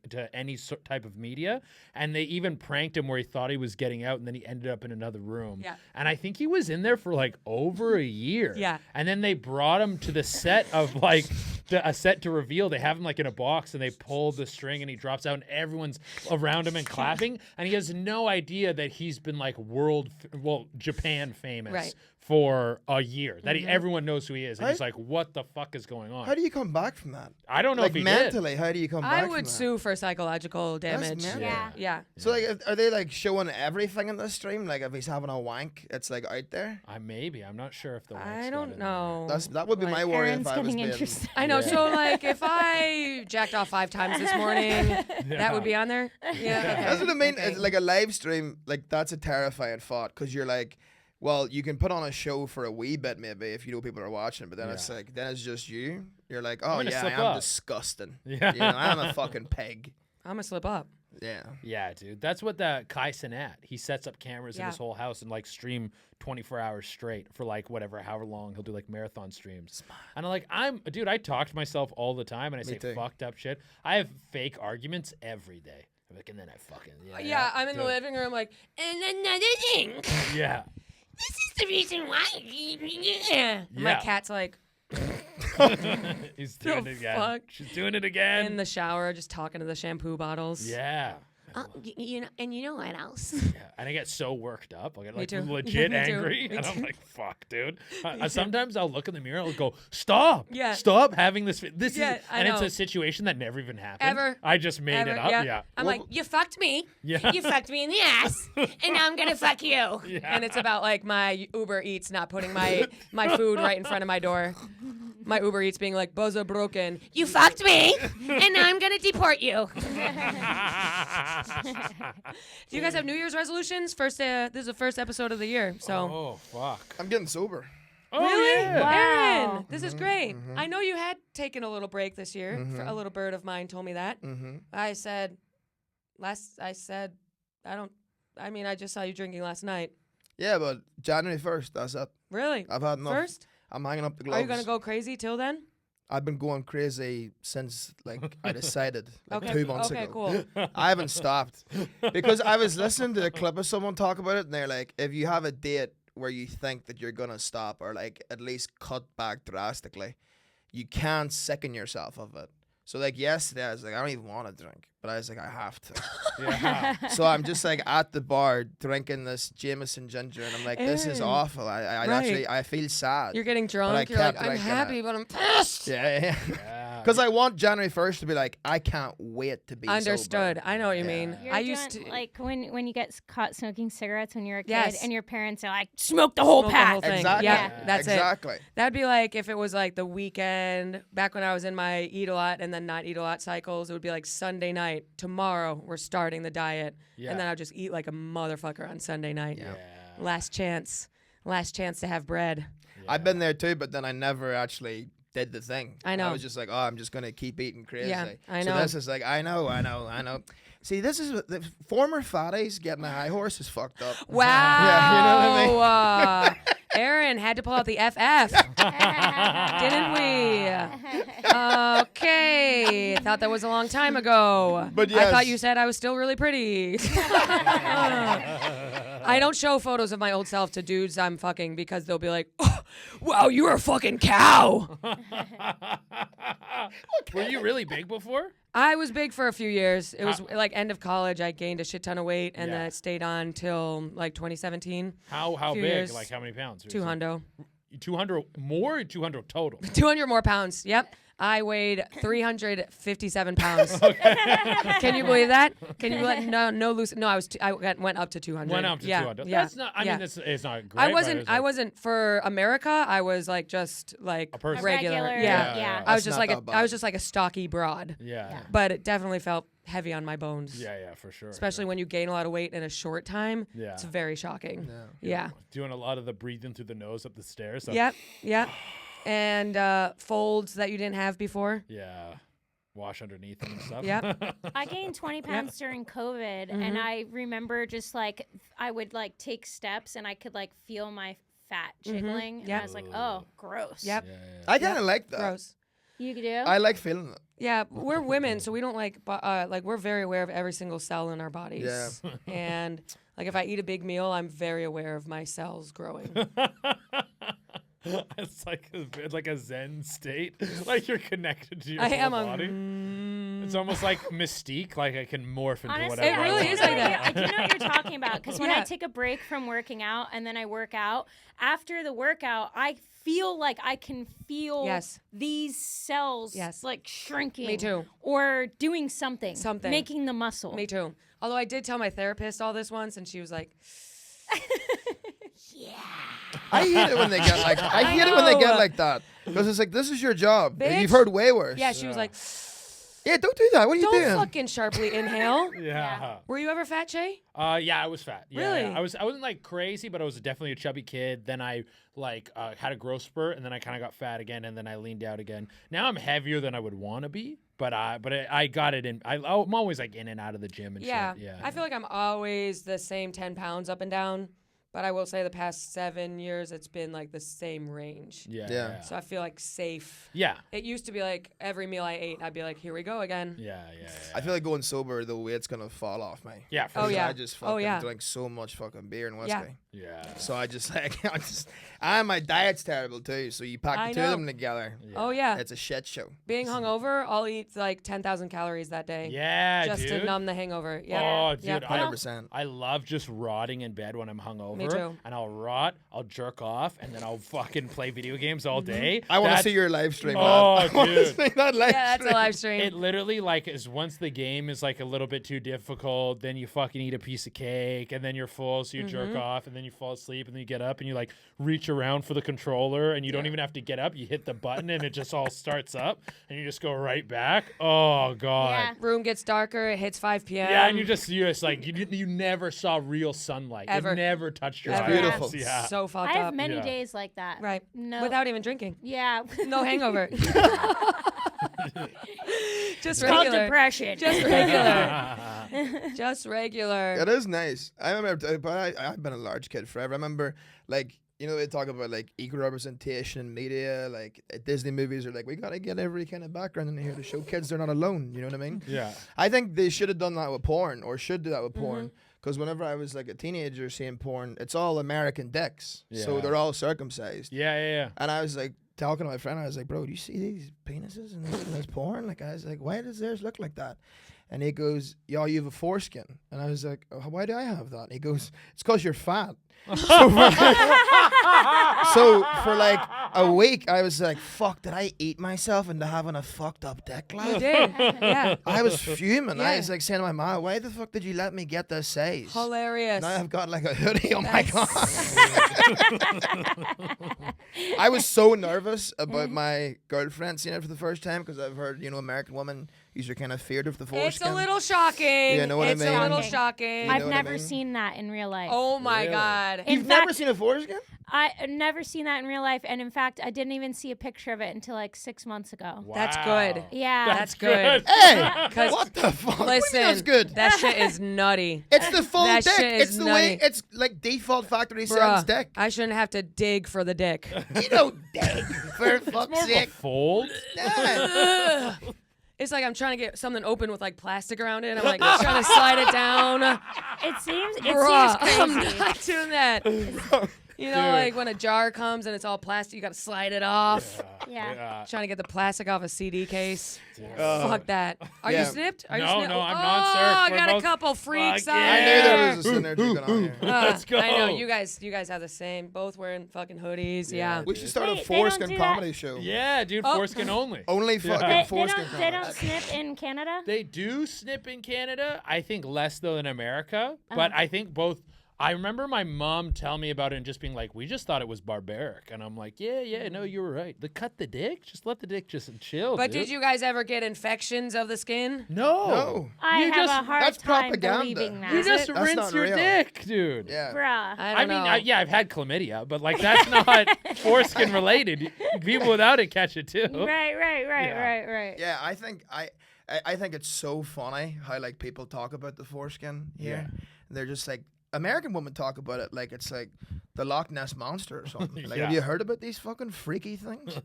to any type of media. And they even pranked him where he thought he was getting out, and then he ended up in another room. Yeah. And I think he was in there for like over a year. Yeah. And then they brought him to the set of like a set to reveal. They have him like in a box, and they pull the string, and he drops out, and everyone's around him and clapping, and he has no idea that he's been like Japan famous. Right. For a year, that everyone knows who he is, and he's Right. like, "What the fuck is going on?" How do you come back from that? I don't know Like if he mentally, how do you come back I from would that? sue for psychological That's damage. mental. Yeah. Yeah. So like, are they like showing everything in the stream? Like if he's having a wank, it's like out there. I'm not sure if the. I don't know. That would be my worry if Aaron's I was getting being. interested. I know. Yeah. So like, if I jacked off 5 times this morning, that would be on there. Yeah. That's what I mean. Okay. It's like a live stream, like that's a terrifying thought because you're like, well, you can put on a show for a wee bit maybe if you know people are watching, but then it's like then it's just you. You're like, oh gonna yeah, slip I am up. disgusting. Yeah. You know, I'm a fucking pig. I'm gonna slip up. Yeah. Yeah, dude, that's what the Kai Cenat. He sets up cameras in Yeah. his whole house and like stream 24 hours straight for like whatever, however long. He'll do like marathon streams. And I'm like, I talk to myself all the time, and I say too. fucked up shit. I have fake arguments every day. I'm like, and then I fucking Yeah, I'm in the dude. living room like, and another thing. Yeah. This is the reason why. My Yeah. cat's like He's doing The it again. fuck? She's doing it again. in the shower, just talking to the shampoo bottles. Yeah. You know, and you know what else? Yeah, and I get so worked up. I get like too. legit Me too. angry, Me and I'm too. like, "Fuck, dude." Sometimes I'll look in the mirror, I'll go, "Stop, Yeah. stop having this." This Yeah, is, I and it's know. a situation that never even happened. Ever. I just made it up. Yeah. I'm like, you fucked me. Yeah. You fucked me in the ass, and now I'm gonna fuck you. And it's about like my Uber Eats not putting my food right in front of my door. My Uber Eats being like, buzzer broken. You fucked me, and now I'm gonna deport you. Do you guys have New Year's resolutions? This is the first episode of the year, so. Oh fuck. I'm getting sober. Oh Really? yeah. Wow. Aaron, this is great. I know you had taken a little break this year. For a little bird of mine told me that. I said, I just saw you drinking last night. Yeah, but January 1st, that's it. Really? I've had enough. First? I'm hanging up the gloves. Are you going to go crazy till then? I've been going crazy since like I decided like Okay. 2 months Okay, ago. cool. I haven't stopped because I was listening to a clip of someone talk about it, and they're like, if you have a date where you think that you're gonna stop or like at least cut back drastically, you can't sicken yourself of it. So like yesterday, I was like, I don't even want to drink, but I was like, I have to. Yeah. So I'm just like at the bar drinking this Jameson ginger, and I'm like, this is Aaron. awful. I Right. actually I feel sad. You're getting I drunk. You're like, kept I'm drinking happy, it. but I'm pissed. Yeah. Because I want January 1st to be like, I can't wait to be Understood. sober. I know what you mean. You're I doing, used to. like when you get caught smoking cigarettes when you're a kid, Yes. and your parents are like, "Smoke the whole Smoke the pack." whole thing. Exactly. Yeah, that's it. Exactly. That'd be like if it was like the weekend, back when I was in my eat a lot and then not eat a lot cycles, it would be like Sunday night. Tomorrow, we're starting the diet. Yeah. And then I'd just eat like a motherfucker on Sunday night. Yeah. Last chance to have bread. I've been there too, but then I never actually did the thing. I know. I was just like, oh, I'm just going to keep eating crazy. Yeah, I So know. this is like, I know. See, this is the former fatties getting a high horse is fucked up. Wow. Yeah, you know what I mean? Aaron had to pull out the FF. Didn't we? Okay. Thought that was a long time ago. But I thought yes. you said I was still really pretty. I don't show photos of my old self to dudes I'm fucking because they'll be like, oh, wow, you're a fucking cow. Were you really big before? I was big for a few years. It was like end of college. I gained a shit ton of weight, and Yeah. then it stayed on till like 2017. How Few big? years. Like how many pounds? 200. 200 more or 200 total? 200 more pounds. Yep. I weighed 357 pounds. Can you believe that? Can you believe no loose? No, I went up to 200. Went up to yeah, 200. Yeah. That's not. I mean, it's not great. I but wasn't. it's I like- wasn't for America. I was like just like A person. regular. Regular, Yeah. yeah. I was That's just not like that I was bad. just like a stocky broad. Yeah. But it definitely felt heavy on my bones. Yeah, for sure. Especially when you gain a lot of weight in a short time. Yeah. It's very shocking. Yeah. Doing a lot of the breathing through the nose up the stairs. So Yep. And folds that you didn't have before. Yeah. Wash underneath them and stuff. Yep. I gained 20 pounds during COVID, and I remember just like I would like take steps, and I could like feel my fat jiggling, and I Yep. was like, "Oh, gross." Yep. I kind of like that. Gross. You do? I like feeling it. Yeah, we're women, so we don't like we're very aware of every single cell in our bodies. Yeah. And like if I eat a big meal, I'm very aware of my cells growing. It's like a Zen state. Like you're connected to your I whole am body. It's almost like Mystique. Like I can morph into Honestly, whatever. It really I want. is like that. I do know what you're talking about because when I Yeah. take a break from working out and then I work out, after the workout, I feel like I can feel Yes. these cells Yes. like shrinking. Me too. Or doing something. Something. Making the muscle. Me too. Although I did tell my therapist all this once, and she was like, I hate it when they get like I hate it when they get know. like that because it's like this is your job. Bitch. You've heard way worse. yeah, she was like, Yeah, don't do that. What are you don't doing? fucking sharply inhale. Yeah. Were you ever fat, Shay? Yeah, I was fat. Yeah, Really? yeah. I wasn't like crazy, but I was definitely a chubby kid. Then I like had a growth spurt, and then I kind of got fat again, and then I leaned out again. Now I'm heavier than I would want to be, but I got it in. I'm always like in and out of the gym and Yeah. shit. Yeah. I feel like I'm always the same 10 pounds up and down. But I will say the past 7 years, it's been like the same range. Yeah. Yeah. Yeah. So I feel like safe. Yeah. It used to be like every meal I ate, I'd be like, here we go again. Yeah. I feel like going sober, the weight's gonna fall off me. Yeah. For Oh, sure. yeah. I just Oh, fucking yeah. drink so much fucking beer and whiskey. Yeah. Yeah. So I just like, and my diet's terrible too. So you pack I the two of know. them together. Oh yeah. It's a shit show. Being hungover, I'll eat like 10,000 calories that day. Yeah, Just dude. to numb the hangover. Yeah. Oh, dude, Yeah. 100%. I love just rotting in bed when I'm hungover. Me too. And I'll rot, I'll jerk off, and then I'll fucking play video games all day. I want to That's- see your live stream. Oh, man. I wanna dude. see that live Yeah, that's a stream. live stream. It literally like is once the game is like a little bit too difficult, then you fucking eat a piece of cake, and then you're full, so you jerk off, and then you fall asleep, and then you get up and you like reach around for the controller, and you don't even have to get up. You hit the button, and it just all starts up, and you just go right back. Oh god. Yeah. Room gets darker. It hits 5 p.m. Yeah, and you just like you never saw real sunlight. Ever. It never touched your Ever. eyes. beautiful. Yeah. So fucked I have up. many Yeah. days like that. Right. No. Without even drinking. Yeah. No hangover. Just It's called regular. depression. Just regular. Just regular. It is nice. I remember, but I've been a large kid forever. I remember, like, you know, they talk about like equal representation in media, like Disney movies are like, we gotta get every kind of background in here to show kids they're not alone. You know what I mean? Yeah. I think they should have done that with porn, or should do that with porn. Because whenever I was like a teenager seeing porn, it's all American dicks, so Yeah. they're all circumcised. Yeah. And I was like talking to my friend, I was like, bro, do you see these penises in this porn? Like, I was like, why does theirs look like that? And he goes, yo, you have a foreskin. And I was like, oh, why do I have that? And he goes, it's because you're fat. So for like a week, I was like, fuck, did I eat myself into having a fucked up dick? You Like? did. Yeah. I was fuming. I Yeah. was like saying to my mom, why the fuck did you let me get this size? Hilarious. Now I've got like a hoodie on my god. I was so nervous about my girlfriend seeing it for the first time because I've heard, you know, American women usually kind of feared of the foreskin. It's a little shocking. You know what I it's mean? a little Shocking. shocking. You know I've what I never mean? seen that in real life. Oh my Really? God. In You've never fact- seen a foreskin? I never seen that in real life, and in fact, I didn't even see a picture of it until like 6 months ago. That's good. Wow. Yeah. That's good. Hey, 'Cause what the fuck? What do you mean Listen, that's good. that shit is nutty. It's the full that dick. shit is It's the way nutty. it's like default factory sense Bruh, dick. I shouldn't have to dig for the dick. You don't dig for fuck's More of a sake. fold. Yeah. It's like I'm trying to get something open with like plastic around it. I'm like trying to slide it down. It seems Bruh, crazy. I'm not doing that. You know, Dude. like when a jar comes and it's all plastic, you got to slide it off. Yeah. Trying to get the plastic off a CD case. Oh. Fuck that. Are you Yeah. snipped? Are you No, snipped? no, I'm oh, not, sir. I We're got a both- couple freaks Fuck out yeah. I knew there. there was a synergy going on here. Let's go. I know you guys have the same. Both wearing fucking hoodies. Yeah. We should start a Wait, they don't foreskin do that. comedy show. Yeah, dude, Oh. foreskin only. Only fucking They foreskin don't. comedy. They don't snip in Canada. They do snip in Canada. I think less though in America. Uh-huh. But I think both. I remember my mom telling me about it and just being like, "We just thought it was barbaric," and I'm like, "Yeah, no, you were right. Cut the dick. Just let the dick just chill." But dude. did you guys ever get infections of the skin? No. No. I You have just- a hard that's time propaganda. believing that. You just That's rinse not your real. dick, dude. Yeah. Bruh. I I don't mean, know. I've had chlamydia, but like that's not foreskin related. People without it catch it too. Right. Yeah, I think I think it's so funny how like people talk about the foreskin here. Yeah. They're just like American women talk about it like it's like the Loch Ness monster or something. Like, Yeah. have you heard about these fucking freaky things?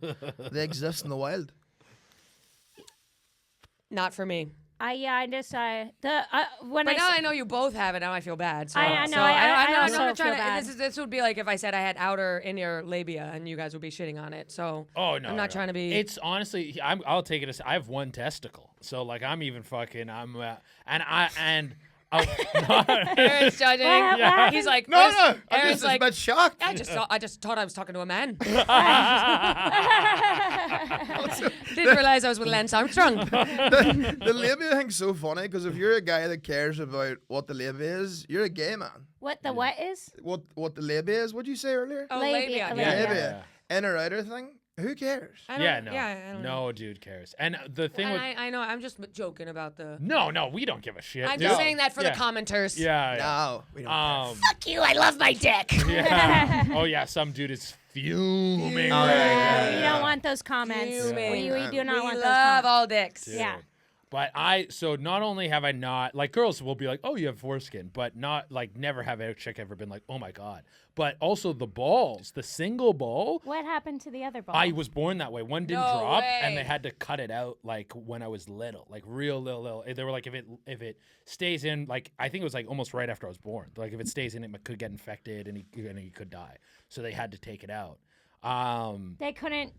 They exist in the wild. Not for me. I just when But I now s- I know you both have it. Now I feel bad. So, I know, So I I'm also not trying feel bad. to. This would be like if I said I had outer inner labia and you guys would be shitting on it. So Oh no, I'm not no. trying to be. It's honestly, I'll take it as I have one testicle, so like I'm even fucking. Aaron's judging. Yeah. He's like, No, Aaron's- no. I'm Aaron's just like, a bit shocked. I just thought I was talking to a man. Didn't realize I was with Lance Armstrong. The labia thing's so funny because if you're a guy that cares about what the labia is, you're a gay man. what the what is? What the labia is? What'd you say earlier? Oh, Labia, labia. labia. Labia. Inner outer thing. Who cares? I don't- Yeah, no, Yeah, I don't know. no dude cares. And the thing And with I know. I'm just joking about the. no, we don't give a shit. I'm dude. just saying that for Yeah. the commenters. Yeah. No, we don't. Fuck you! I love my dick. Yeah. Oh yeah, some dude is fuming. Oh, right yeah, now. You don't want those comments. Fuming. We do not we want those love comments. all dicks. Dude. Yeah. But so not only have I not, like, girls will be like, oh, you have foreskin, but not, like, never have a chick ever been like, oh my God. But also the balls, the single ball. What happened to the other ball? I was born that way. One didn't No drop, way. and they had to cut it out, like, when I was little, like, real little. They were like, if it stays in, like, I think it was, like, almost right after I was born. Like, if it stays in, it could get infected, and he could die. So they had to take it out. They couldn't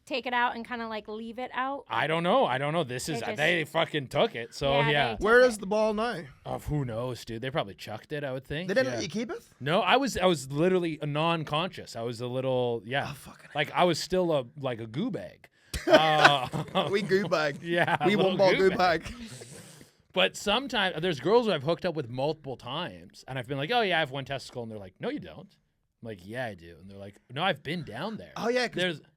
take it out and kind of like leave it out. I don't know. This is they fucking took it. So yeah. Where is the ball now? Who knows, dude? They probably chucked it. I would think. They didn't let you keep it? No, I was literally non-conscious. I was a little like I was still a goo bag. We goo bag. Yeah, we one ball goo bag. But sometimes there's girls who I've hooked up with multiple times, and I've been like, oh yeah, I have one testicle, and they're like, no, you don't. I'm like, yeah, I do. And they're like, no, I've been down there. Oh, yeah.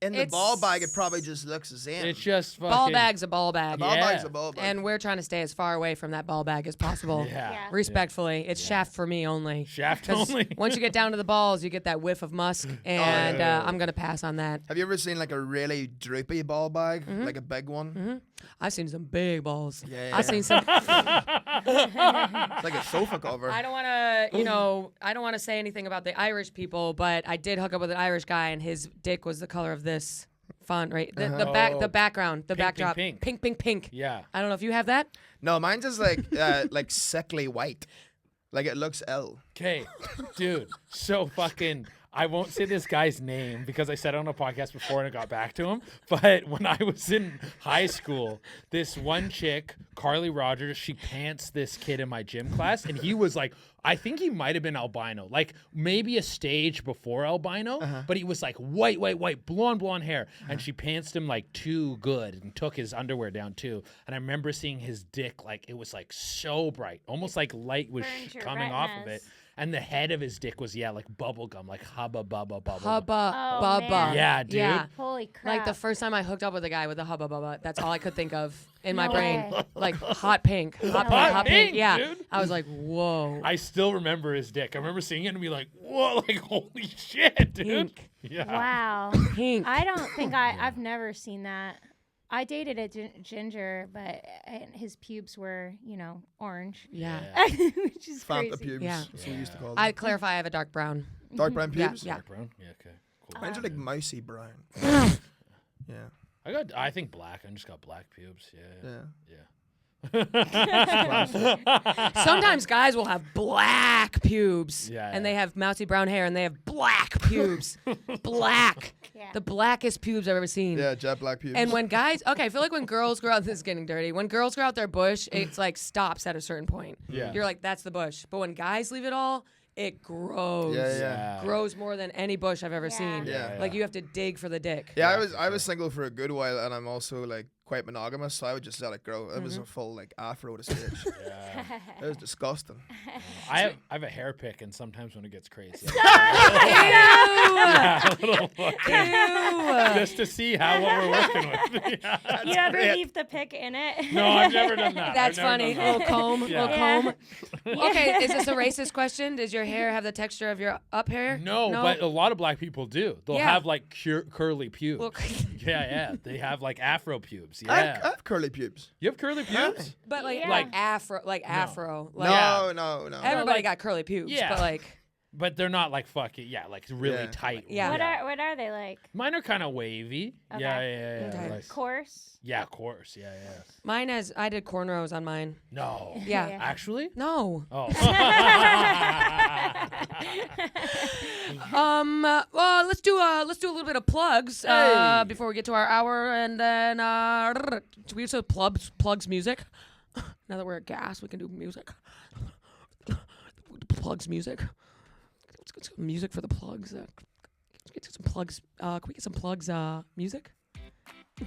In the ball bag, it probably just looks the same. It's just fucking... Ball bag's a ball bag. A ball bag's a ball bag. And we're trying to stay as far away from that ball bag as possible. Yeah. Respectfully. It's shaft for me only. Shaft only? Once you get down to the balls, you get that whiff of musk, and I'm going to pass on that. Have you ever seen like a really droopy ball bag? Like a big one? I've seen some big balls. Yeah. I've seen some... It's like a sofa cover. I don't want to say anything about the Irish people, but I did hook up with an Irish guy, and his dick was the color of this font, right? The background, the backdrop, pink. pink. Yeah. I don't know if you have that. No, mine's just like sickly white. Like it looks ill. Okay, dude. So fucking. I won't say this guy's name because I said it on a podcast before and it got back to him. But when I was in high school, this one chick, Carly Rogers, she pants this kid in my gym class, and he was like, I think he might have been albino, like maybe a stage before albino, but he was like white, blonde hair. And she pantsed him like too good and took his underwear down too. And I remember seeing his dick, like it was like so bright, almost like light was coming off of it. And the head of his dick was, like bubble gum, like hubba bubba bubble. Hubba bubba. Yeah, dude. Yeah. Holy crap. Like the first time I hooked up with a guy with a hubba bubba, that's all I could think of in my brain. Like hot pink. Hot pink. Yeah. Dude. I was like, whoa. I still remember his dick. I remember seeing it and be like, whoa, like holy shit, dude. Pink. Yeah. Wow. Pink. I don't think I've never seen that. I dated a ginger, but his pubes were, orange. Yeah. Which is crazy. Fanta pubes. Yeah. That's what we used to call them. I clarify, I have a dark brown. Dark brown pubes? Yeah. Dark brown? Yeah, okay. Cool. Mine's are like mousy brown. Yeah. I think black. I just got black pubes. Yeah. Sometimes guys will have black pubes, Yeah, and yeah. they have mousy brown hair, and they have black pubes. Black. Yeah. The blackest pubes I've ever seen. Yeah, jet black pubes. And when guys, I feel like when girls grow out, this is getting dirty. When girls grow out their bush, it's like stops at a certain point. Yeah. You're like, that's the bush. But when guys leave it all, it grows. Yeah. Grows more than any bush I've ever seen. Yeah. Like you have to dig for the dick. Yeah, I was single for a good while, and I'm also like quite monogamous, so I would just let it grow. It was a full like afro to stage. It was disgusting. I have a hair pick, and sometimes when it gets crazy, just to see what we're working with. You ever leave the pick in it? No, I've never done that. That's funny. Little comb. Yeah. Little comb. Okay, is this a racist question? Does your hair have the texture of your up hair? No, but a lot of black people do. They'll have like curly pubes. Well, yeah. They have like afro pubes. I Yeah. have curly pubes. You have curly pubes? But like Yeah. afro. Like, No. everybody like- got curly pubes. Yeah. But like. But they're not like fucking, like really Yeah. tight. Yeah. What are they like? Mine are kind of wavy. Okay. Yeah. Okay. Like, Coarse? yeah, of course. Yeah. Mine I did cornrows on mine. No. Yeah. Yeah. Actually? No. Oh. Well, let's do a little bit of plugs before we get to our hour, and then we also plugs music. Now that we're at gas, we can do music. Plugs music. Let's get some music for the plugs. Let's get some plugs. Can we get some plugs music?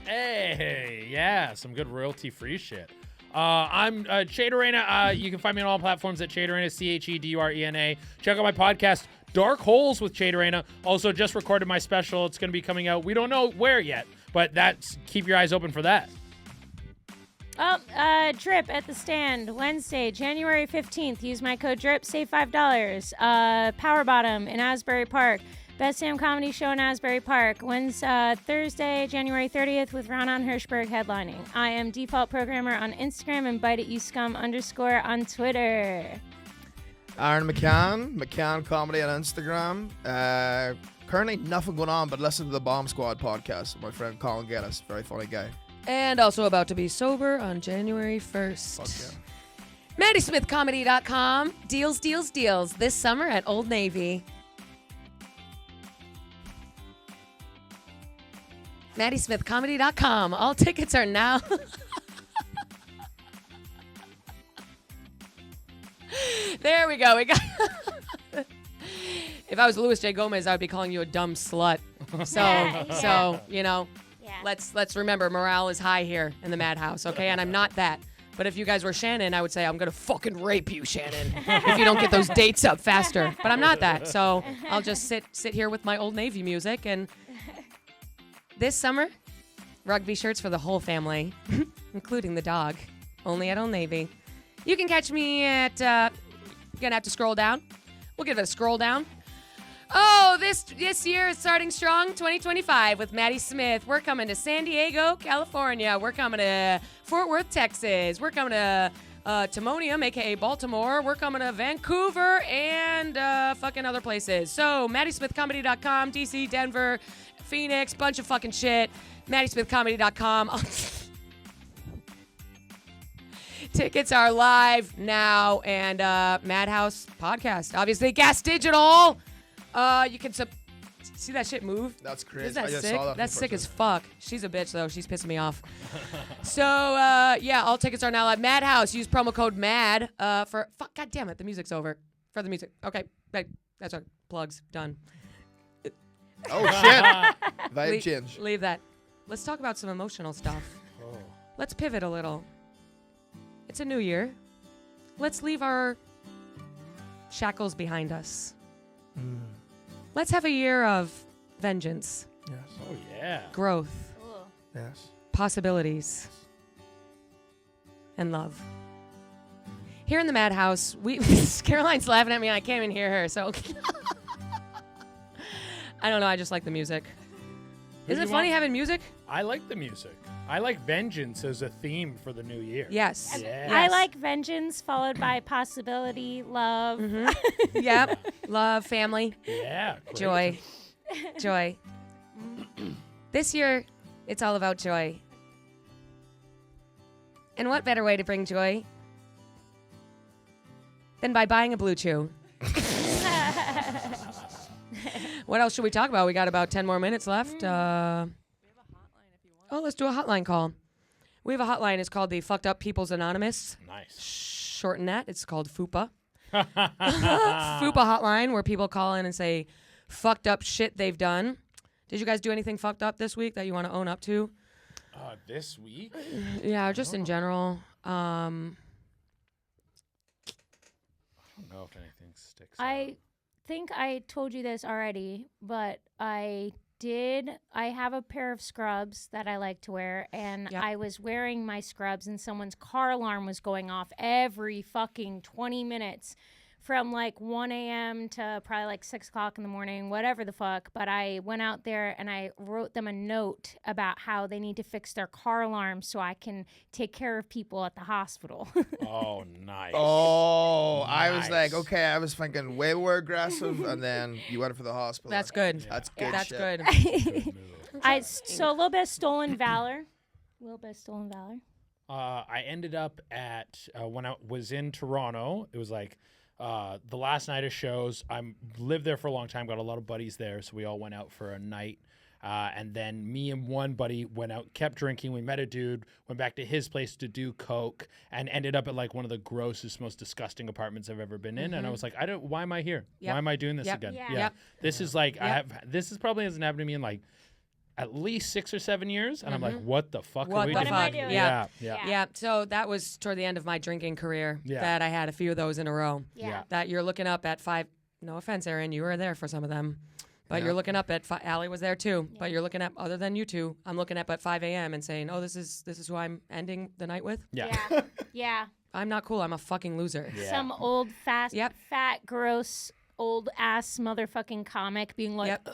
Hey, yeah, some good royalty-free shit. I'm Che Durena. You can find me on all platforms at Che Durena, CHEDURENA. Check out my podcast, Dark Holes with Che Durena. Also, just recorded my special. It's going to be coming out. We don't know where yet, but keep your eyes open for that. Drip at the Stand, Wednesday, January 15th. Use my code DRIP, save $5. Power Bottom in Asbury Park, Best Damn Comedy Show in Asbury Park. Thursday, January 30th with Ronan Hirschberg headlining. I am Default Programmer on Instagram and Bite It You Scum _ on Twitter. Aaron McCann Comedy on Instagram. Currently nothing going on, but listen to the Bomb Squad podcast with my friend Colin Geddes. Very funny guy. And also about to be sober on January 1st. Fuck yeah. MaddySmithComedy.com. Deals, deals, deals. This summer at Old Navy. MaddySmithComedy.com. All tickets are now. There we go. We got. If I was Luis J. Gomez, I would be calling you a dumb slut. So you know, let's remember morale is high here in the Madhouse, okay? And I'm not that. But if you guys were Shannon, I would say I'm gonna fucking rape you, Shannon, if you don't get those dates up faster. But I'm not that, so I'll just sit here with my Old Navy music. And this summer, rugby shirts for the whole family, including the dog. Only at Old Navy. You can catch me at. You're gonna have to scroll down. We'll give it a scroll down. Oh, this year is starting strong, 2025 with Maddie Smith. We're coming to San Diego, California. We're coming to Fort Worth, Texas. We're coming to Timonium, a.k.a. Baltimore. We're coming to Vancouver and fucking other places. So, MaddySmithComedy.com, DC, Denver, Phoenix, bunch of fucking shit. MaddySmithComedy.com. Tickets are live now. And Madhouse Podcast. Obviously, Gas Digital. You can see that shit move? That's crazy. Isn't that I just sick? saw that That's for the sick first as fuck. She's a bitch, though. She's pissing me off. So, yeah, all tickets are now live. Madhouse. Use promo code MAD for... Fuck, God damn it. The music's over. For the music. Okay. That's our plugs. Done. Oh, shit. Vibe change. Leave that. Let's talk about some emotional stuff. Oh. Let's pivot a little. It's a new year. Let's leave our shackles behind us. Let's have a year of vengeance, Yes. Oh, yeah. growth, Yes. possibilities, and love. Here in the Madhouse, Caroline's laughing at me. I can't even hear her, so I don't know. I just like the music. Who Isn't do it you funny want? having music? I like the music. I like vengeance as a theme for the new year. Yes. Yeah. I like vengeance followed by possibility, love. Yep. Love, family, Yeah. Great. joy. Joy. This year, it's all about joy. And what better way to bring joy than by buying a Blue Chew? What else should we talk about? We got about 10 more minutes left. Let's do a hotline call. We have a hotline. It's called the Fucked Up People's Anonymous. Nice. Shorten that. It's called FUPA. FUPA hotline, where people call in and say fucked up shit they've done. Did you guys do anything fucked up this week that you want to own up to? This week? Yeah, just in general. I don't know if anything sticks out. I think I told you this already, but I have a pair of scrubs that I like to wear, and Yep. I was wearing my scrubs and someone's car alarm was going off every fucking 20 minutes from like 1 a.m. to probably like 6 o'clock in the morning, whatever the fuck. But I went out there and I wrote them a note about how they need to fix their car alarm so I can take care of people at the hospital. Oh, nice. Oh, I was Nice. like, okay, I was thinking way more aggressive, and then you went for the hospital. That's good. That's good That's shit. good. Good move. So a little bit of stolen valor. I ended up at when I was in Toronto. It was like the last night of shows. I lived there for a long time. Got a lot of buddies there, so we all went out for a night. And then me and one buddy went out, kept drinking. We met a dude, went back to his place to do coke, and ended up at like one of the grossest, most disgusting apartments I've ever been in. And I was like, why am I here? Yep. Why am I doing this Yep. again? Yeah. Yep. This is like this is probably hasn't happened to me in like at least 6 or 7 years, and I'm like, what the fuck? What are we the doing? fuck? doing? Yeah. Yeah, so that was toward the end of my drinking career Yeah. that I had a few of those in a row. Yeah. That you're looking up at 5. No offense, Aaron, you were there for some of them. But Yeah. you're looking up at Allie was there too. But you're looking at, other than you two, I'm looking up at 5 a.m. and saying, oh, this is who I'm ending the night with. Yeah. Yeah. I'm not cool. I'm a fucking loser. Yeah. Some old, fat, Yep. gross old ass motherfucking comic being like, Yep.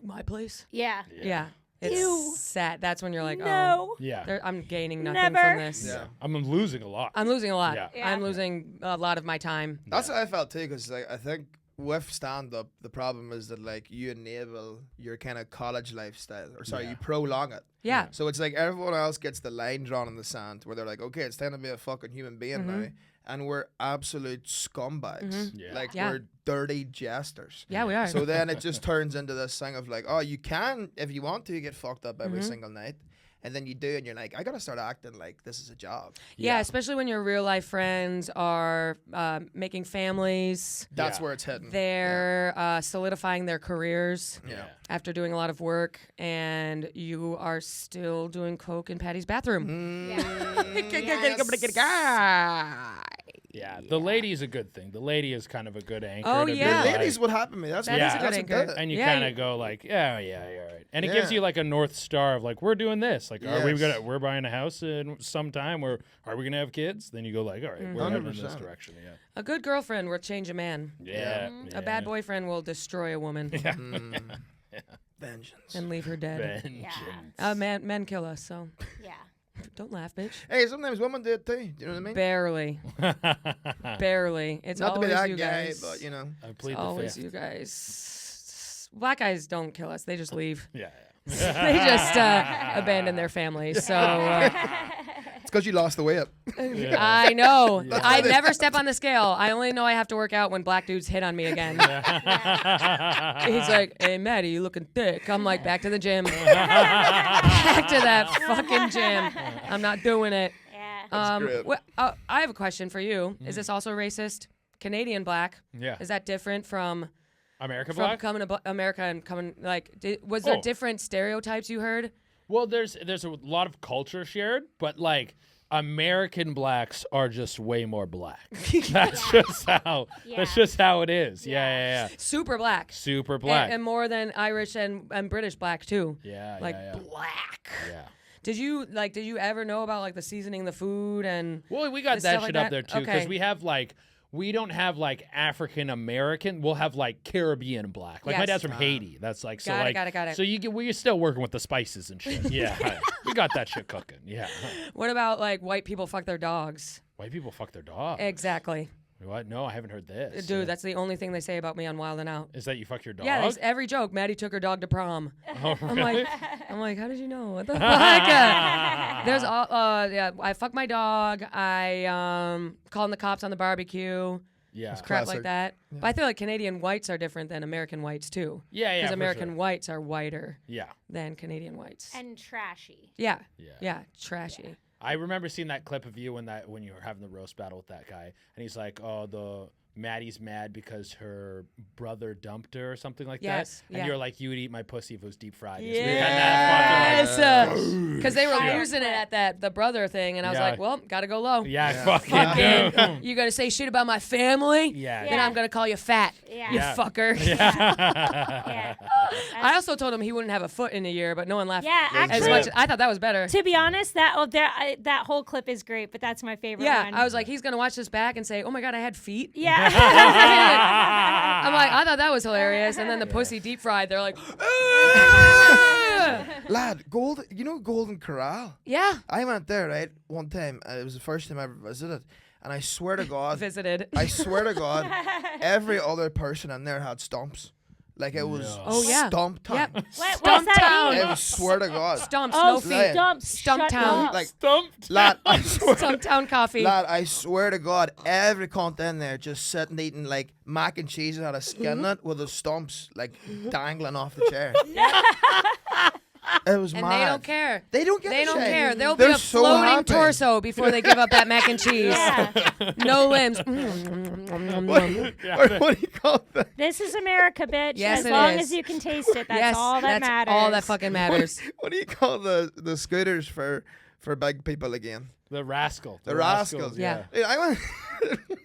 My place. yeah. Yeah. It's Ew. sad. That's when you're like, No. Yeah. I'm gaining nothing Never. from this. Yeah. I'm losing a lot. I'm losing a lot. Yeah. Yeah. I'm losing a lot of my time. That's how I felt too, because like I think with stand up, the problem is that like you enable your kind of college lifestyle, or sorry, Yeah. you prolong it. Yeah. So it's like everyone else gets the line drawn in the sand where they're like, okay, it's time to be a fucking human being now, and we're absolute scumbags. Yeah. Like Yeah. we're dirty jesters. Yeah, we are. So then it just turns into this thing of like, oh, you can, if you want to, get fucked up every single night. And then you do, and you're like, I gotta start acting like this is a job. Yeah, especially when your real life friends are making families. That's Yeah. where it's hitting. They're solidifying their careers Yeah. after doing a lot of work, and you are still doing coke in Patty's bathroom. Yeah, the lady's a good thing. The lady is kind of a good anchor. Oh, to be yeah. The like- ladies, what happened to me? That's That what is a good that's anchor. what did it. and you Yeah, kind you- of go like, yeah, you're right. And it Yeah. gives you like a north star of like, we're doing this. Like, are we Yes. we're buying a house in some time, or are we gonna have kids? Then you go like, all right, we're heading in this 100%. direction. Yeah. A good girlfriend will change a man. Yeah. A bad boyfriend will destroy a woman Vengeance. and leave her dead. Vengeance. Men kill us, so Yeah. don't laugh, bitch. Hey, sometimes women do it too. Do you know what I mean? Barely. Barely. It's Not to be always that you guy, guys. but you know. I plead It's the always fifth. you guys. Black guys don't kill us. They just leave. Yeah. They just abandon their families. So It's because you lost the weight. I know. That's I what it never is. step on the scale. I only know I have to work out when black dudes hit on me again. He's like, "Hey, Maddie, you looking thick." I'm like, "Back to the gym. Back to that fucking gym. I'm not doing it." Yeah. great. I have a question for you. Is this also racist? Canadian black. Yeah. Is that different from American from black. coming to America and coming like? Was there Oh. different stereotypes you heard? Well, there's a lot of culture shared, but like American blacks are just way more black. That's just how. That's just how it is. Yeah. Super black. Super black. And more than Irish and British black too. yeah. Like yeah. black. Yeah. Did you ever know about like the seasoning the food and Well, we got the that stuff shit like up there that? too, because Okay. we have like. We don't have like African American. We'll have like Caribbean black. Like my Yes. dad's from Haiti. That's like so Got it, like got it. so we're still working with the spices and shit. Yeah, we got that shit cooking. Yeah, What about like white people fuck their dogs? white people fuck their dog. Exactly. What? No, I haven't heard this. Dude, that's the only thing they say about me on Wild and Out. Is that you fuck your dog? Yeah, every joke. Maddie took her dog to prom. Oh, really? I'm like, how did you know? What the fuck? There's all. Yeah, I fuck my dog. I calling the cops on the barbecue. Yeah. Crap Classic. like that. But I feel like Canadian whites are different than American whites too. Yeah, Because for American sure. whites are whiter Yeah. than Canadian whites. And trashy. Yeah. Yeah. Yeah. Trashy. I remember seeing that clip of you when you were having the roast battle with that guy, and he's like, "Oh, the Maddie's mad because her brother dumped her or something like Yes, that," and yeah. you're like, "You would eat my pussy if it was deep fried." Yes. Yes. Because they were Yeah. using it at the brother thing, and I was Yeah. like, well, gotta go low. Yeah, fucking do. You gonna say shit about my family? Yeah. Then I'm gonna call you fat. Yeah. You Yeah. fucker. Yeah. I also told him he wouldn't have a foot in a year, but no one laughed Yeah, as actually- much. I thought that was better. To be honest, that whole clip is great, but that's my favorite Yeah, one. I was like, he's gonna watch this back and say, "Oh my god, I had feet." Yeah. I'm like, I thought that was hilarious, and then the pussy deep fried. They're like, Lad, you know Golden Corral? yeah, I went there, right, one time. It was the first time I ever visited. And I swear to God, visited. I swear to God, every other person in there had stumps. Like it was Oh, yeah. stump time. Yep. What's Stump that town. mean? It was swear to God. Stumps, Oh, no feet. Lion. stumps. Stump Shut town. up. Like, Stumped. lad, I swear, Stumptown coffee. lad, I swear to God, every cunt in there just sitting eating like mac and cheese that had a skin in it with the stumps like dangling off the chair. It was And mad. they don't care. They don't give They a don't shit. care. There'll They're be a so floating happy. torso before they give up that mac and cheese. Yeah. No limbs. What do you call that? This is America, bitch. Yes, as it long is. as you can taste it, that's Yes, all that that's matters. all that fucking matters. What do you call the scooters for big people again? The rascal. The rascals. Yeah. Dude, I went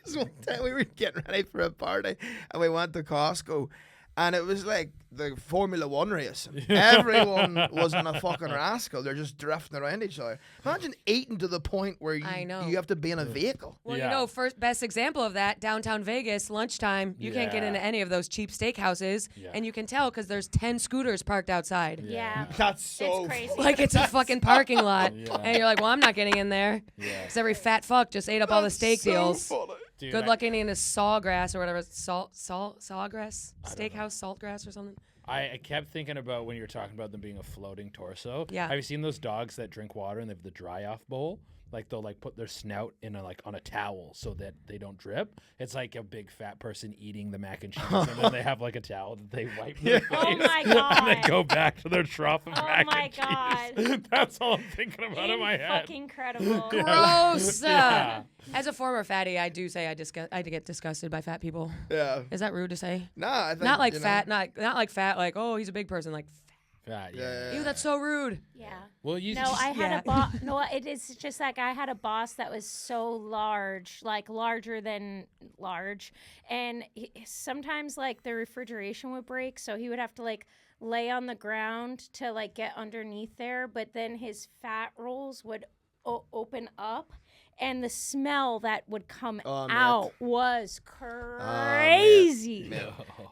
this one time we were getting ready for a party and we went to Costco And it was like the Formula One race. Everyone was in a fucking rascal. They're just drifting around each other. Imagine eating to the point where you have to be in a vehicle. Well, you know, first best example of that, downtown Vegas, lunchtime, you can't get into any of those cheap steakhouses, and you can tell because there's 10 scooters parked outside. Yeah. That's so It's crazy. Like it's a fucking parking lot. And you're like, well, I'm not getting in there. Because every fat fuck just ate up all the steak deals. Dude, Good luck getting into sawgrass or whatever. Sawgrass? Steakhouse saltgrass or something? I kept thinking about when you were talking about them being a floating torso. Yeah. Have you seen those dogs that drink water and they have the dry off bowl? Like they'll like put their snout in a, like on a towel so that they don't drip. It's like a big fat person eating the mac and cheese, and then they have like a towel that they wipe their face. Oh my God. And then go back to their trough of mac my and God. cheese. That's all I'm thinking about in my head. Fucking incredible. Gross. Yeah. As a former fatty, I do say I get disgusted by fat people. Yeah. Is that rude to say? Nah, I think, Not like you know, fat, not like fat, like, oh, he's a big person, like, Yeah. ew, that's so rude. Yeah. Well, you No, just, I had a boss. No, it is just like I had a boss that was so large, like larger than large, and sometimes like the refrigeration would break, so he would have to like lay on the ground to like get underneath there, but then his fat rolls would open up. And the smell that would come out was crazy.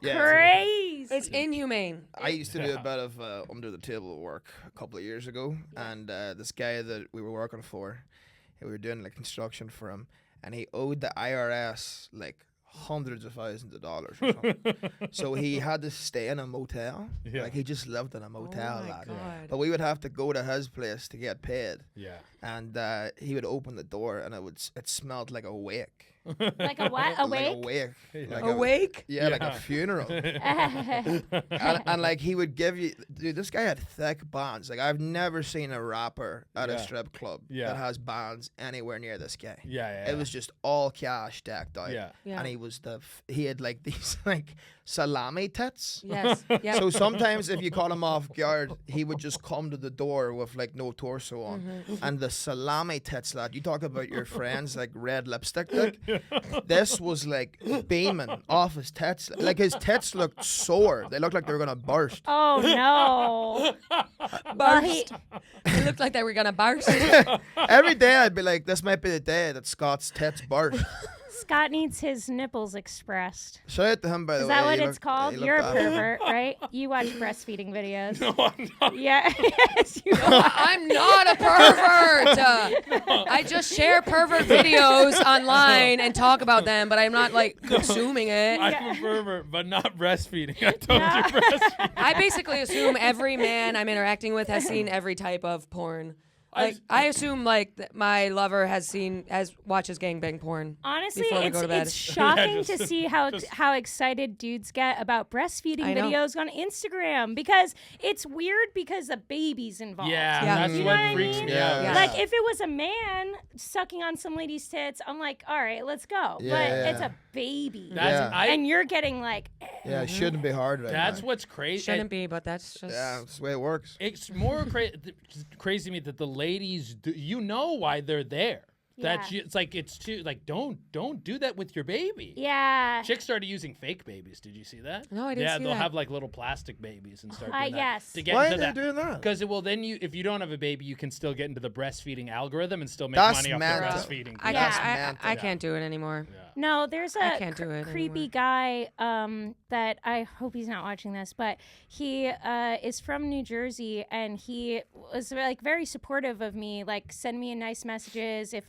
Crazy. It's inhumane. I used to do a bit of under the table work a couple of years ago, and this guy that we were working for, we were doing like construction for him, and he owed the IRS like hundreds of thousands of dollars or something. So he had to stay in a motel. Like he just lived in a motel. my God. But we would have to go to his place to get paid. Yeah. And he would open the door, and it smelled like a wake. Like a what? A Like a wake? wake. Like A wake? Yeah, like a funeral. and like he would give you, dude, this guy had thick bands. Like I've never seen a rapper at a strip club that has bands anywhere near this guy. Yeah. It was just all cash decked out. Yeah. And he had like these like salami tits. Yes. Yeah. So sometimes if you caught him off guard, he would just come to the door with like no torso on. And the salami tits, lad, you talk about your friends like red lipstick dick. This was like beaming off his tits. Like his tits looked sore. They looked like they were gonna burst. Oh no! Burst. It looked like they were gonna burst. Every day I'd be like, this might be the day that Scott's tits burst. Scott needs his nipples expressed. Shout out to him, by the Is way. that what He it's looked- called? he looked You're a after me. pervert, right? You watch breastfeeding videos. No, I'm not. Yeah. Yes, you I'm not a pervert. I just share pervert videos online and talk about them, but I'm not like consuming it. I'm a pervert, but not breastfeeding. I don't do breastfeeding. I basically assume every man I'm interacting with has seen every type of porn. Like I assume like my lover watches gangbang porn. Honestly, before we go to bed. it's shocking Yeah, to just- see how excited dudes get about breastfeeding I know. videos on Instagram because it's weird because the baby's involved. Yeah, Yeah. that's You know what what I freaks mean? me Yeah. out. Yeah. Like if it was a man sucking on some lady's tits, I'm like, all right, let's go. Yeah, but yeah. it's a baby, That's Yeah. and you're getting like, Yeah, it shouldn't be hard right That's now. what's crazy. Shouldn't be, but that's just Yeah, that's the way it works. It's more crazy to me that the ladies do, you know why they're there. That's Yeah. it's like it's too like don't do that with your baby. yeah. Chicks started using fake babies. Did you see that? No, I didn't Yeah, see they'll that. have like little plastic babies and start doing that yes. to get Why into are they that. doing that? Because then if you don't have a baby, you can still get into the breastfeeding algorithm and still make That's money off mental. the breastfeeding. I, Yeah. I can't do it anymore. No, there's I a can't do it creepy anymore. guy that I hope he's not watching this, but he is from New Jersey and he was like very supportive of me, like send me nice messages if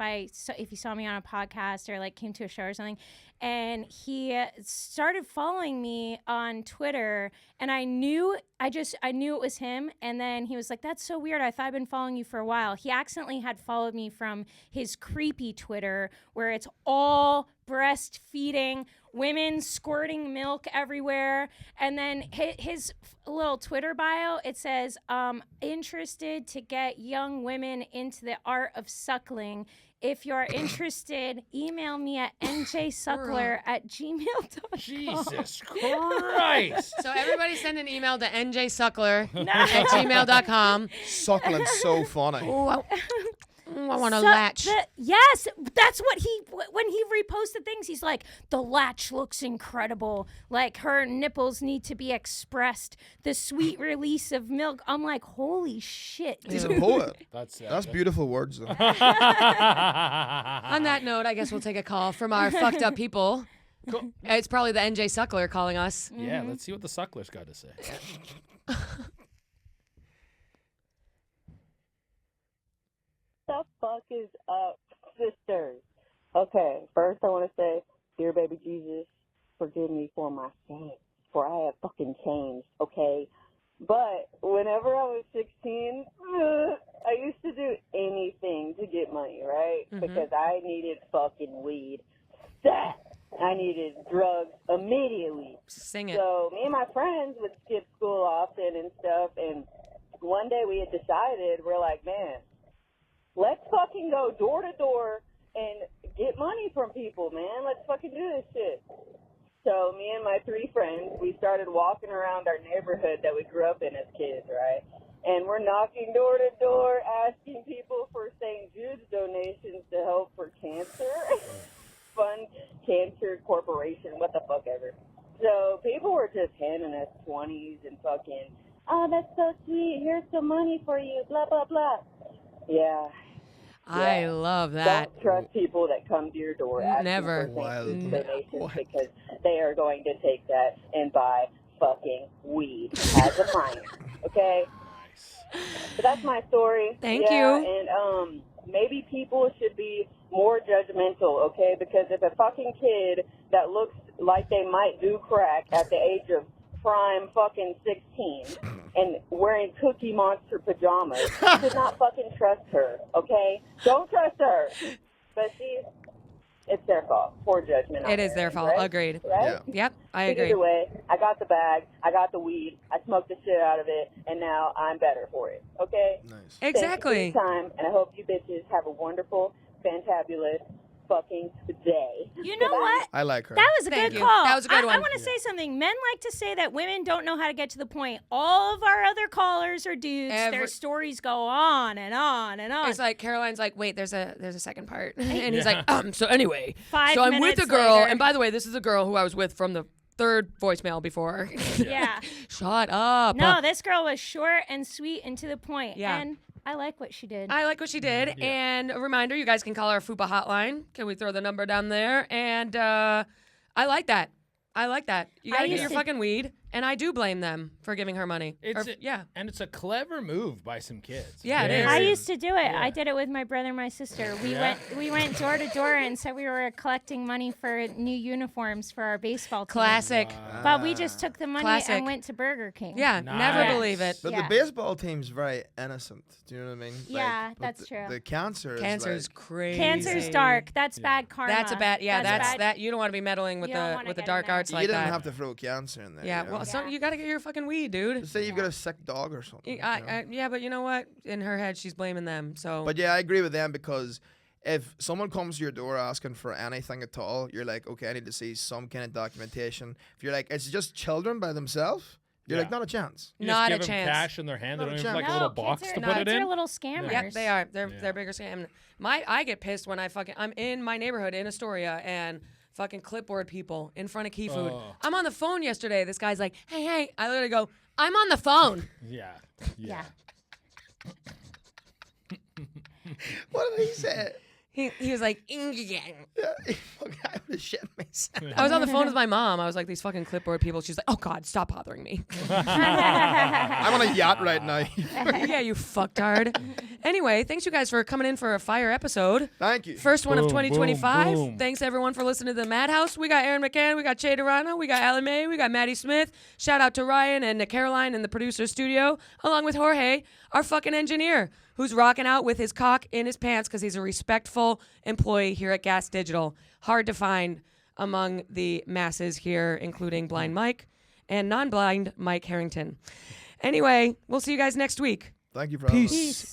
he saw me on a podcast or like came to a show or something. And he started following me on Twitter, and I knew it was him. And then he was like, "That's so weird. I thought I'd been following you for a while." He accidentally had followed me from his creepy Twitter, where it's all breastfeeding, women squirting milk everywhere, and then his little Twitter bio, it says, "Interested to get young women into the art of suckling. If you're interested, email me at njsuckler@gmail.com." Jesus Christ! So everybody send an email to njsuckler@gmail.com. Suckling's so funny. Ooh, I want a latch. Yes, that's what when he reposted things, he's like, the latch looks incredible. Like, her nipples need to be expressed. The sweet release of milk. I'm like, holy shit, dude. He's a poet. That's beautiful words, though. On that note, I guess we'll take a call from our fucked up people. Cool. It's probably the NJ Suckler calling us. Yeah, let's see what the suckler's got to say. The fuck is up, sisters? Okay, first I want to say, dear baby Jesus, forgive me for my sins, for I have fucking changed, okay? But whenever I was 16, I used to do anything to get money, right? Because I needed fucking weed. Stat! I needed drugs immediately. Sing it. So me and my friends would skip school often and stuff, and one day we had decided, we're like, man, let's fucking go door to door and get money from people, man. Let's fucking do this shit. So me and my 3 friends, we started walking around our neighborhood that we grew up in as kids, right? And we're knocking door to door, asking people for St. Jude's donations to help for cancer. Fund Cancer Corporation, what the fuck ever. So people were just handing us 20s and fucking, oh, that's so sweet. Here's some money for you, blah, blah, blah. Yeah. I love that. Don't trust people that come to your door asking Never. for donations because they are going to take that and buy fucking weed as a minor. Okay? So that's my story. Thank you. And maybe people should be more judgmental, okay? Because if a fucking kid that looks like they might do crack at the age of prime fucking 16 and wearing Cookie Monster pajamas, you should not fucking trust her, okay? Don't trust her. But see, it's their fault. Poor judgment. It is their fault. Right? Agreed. Right? Yep, I But agree. either way, I got the bag, I got the weed, I smoked the shit out of it, and now I'm better for it, okay? Nice. Exactly. Thank you for your time, and I hope you bitches have a wonderful, fantabulous fucking day. You know what? I like her. That was a Thank good you. call. That was a good I one. want to say something. Men like to say that women don't know how to get to the point. All of our other callers are dudes. Their stories go on and on and on. It's like Caroline's like, wait, there's a second part, and he's like, so anyway, 5 so I'm with minutes a girl, later. and by the way, this is a girl who I was with from the 3rd voicemail before. Yeah. Shut up. No, this girl was short and sweet and to the point. Yeah. And I like what she did. I like what she did. And a reminder, you guys can call our FUPA hotline. Can we throw the number down there? And I like that. I like that. You gotta get your fucking weed. And I do blame them for giving her money. And it's a clever move by some kids. Yeah, it is. I used to do it. I did it with my brother and my sister. We went door to door and said we were collecting money for new uniforms for our baseball team. Classic. But we just took the money Classic. and went to Burger King. Yeah, never believe it. But Yeah. the baseball team's very innocent. Do you know what I mean? Yeah, but that's true. The cancer Cancer's is like, crazy. Cancer's dark. That's bad karma. That's a bad. Yeah, that's bad. that. You don't want to be meddling with You don't the wanna with the get in dark there. arts you like didn't that. have to throw cancer in there. Yeah, you know? well, so you gotta get your fucking weed, dude. Just say you've got a sick dog or something. Yeah, but you know what? In her head, she's blaming them. So. But yeah, I agree with them because if someone comes to your door asking for anything at all, you're like, okay, I need to see some kind of documentation. If you're like, it's just children by themselves, you're like, not a chance. You Not just a give them chance. cash in their hand. They Not don't a even have like chance. a little No, box kids to are- put it kids in. are little scammers. Yep, they are. They're bigger scam. I get pissed when I'm in my neighborhood in Astoria and fucking clipboard people in front of Key Food. Oh. I'm on the phone yesterday. This guy's like, hey. I literally go, I'm on the phone. Yeah. What did he say? He was like, "Ing." Yeah, I would have shit myself. I was on the phone with my mom. I was like, these fucking clipboard people. She's like, oh God, stop bothering me. I'm on a yacht right now. Yeah, you fucktard. Anyway, thanks you guys for coming in for a fire episode. Thank you. First one of Boom, 2025. boom, boom. Thanks everyone for listening to the Madhouse. We got Aaron McCann, we got Che Durena, we got Allie Mae, we got Maddie Smith. Shout out to Ryan and Caroline in the producer studio, along with Jorge, our fucking engineer, who's rocking out with his cock in his pants because he's a respectful employee here at Gas Digital. Hard to find among the masses here, including Blind Mike and non-blind Mike Harrington. Anyway, we'll see you guys next week. Thank you for having us. Peace.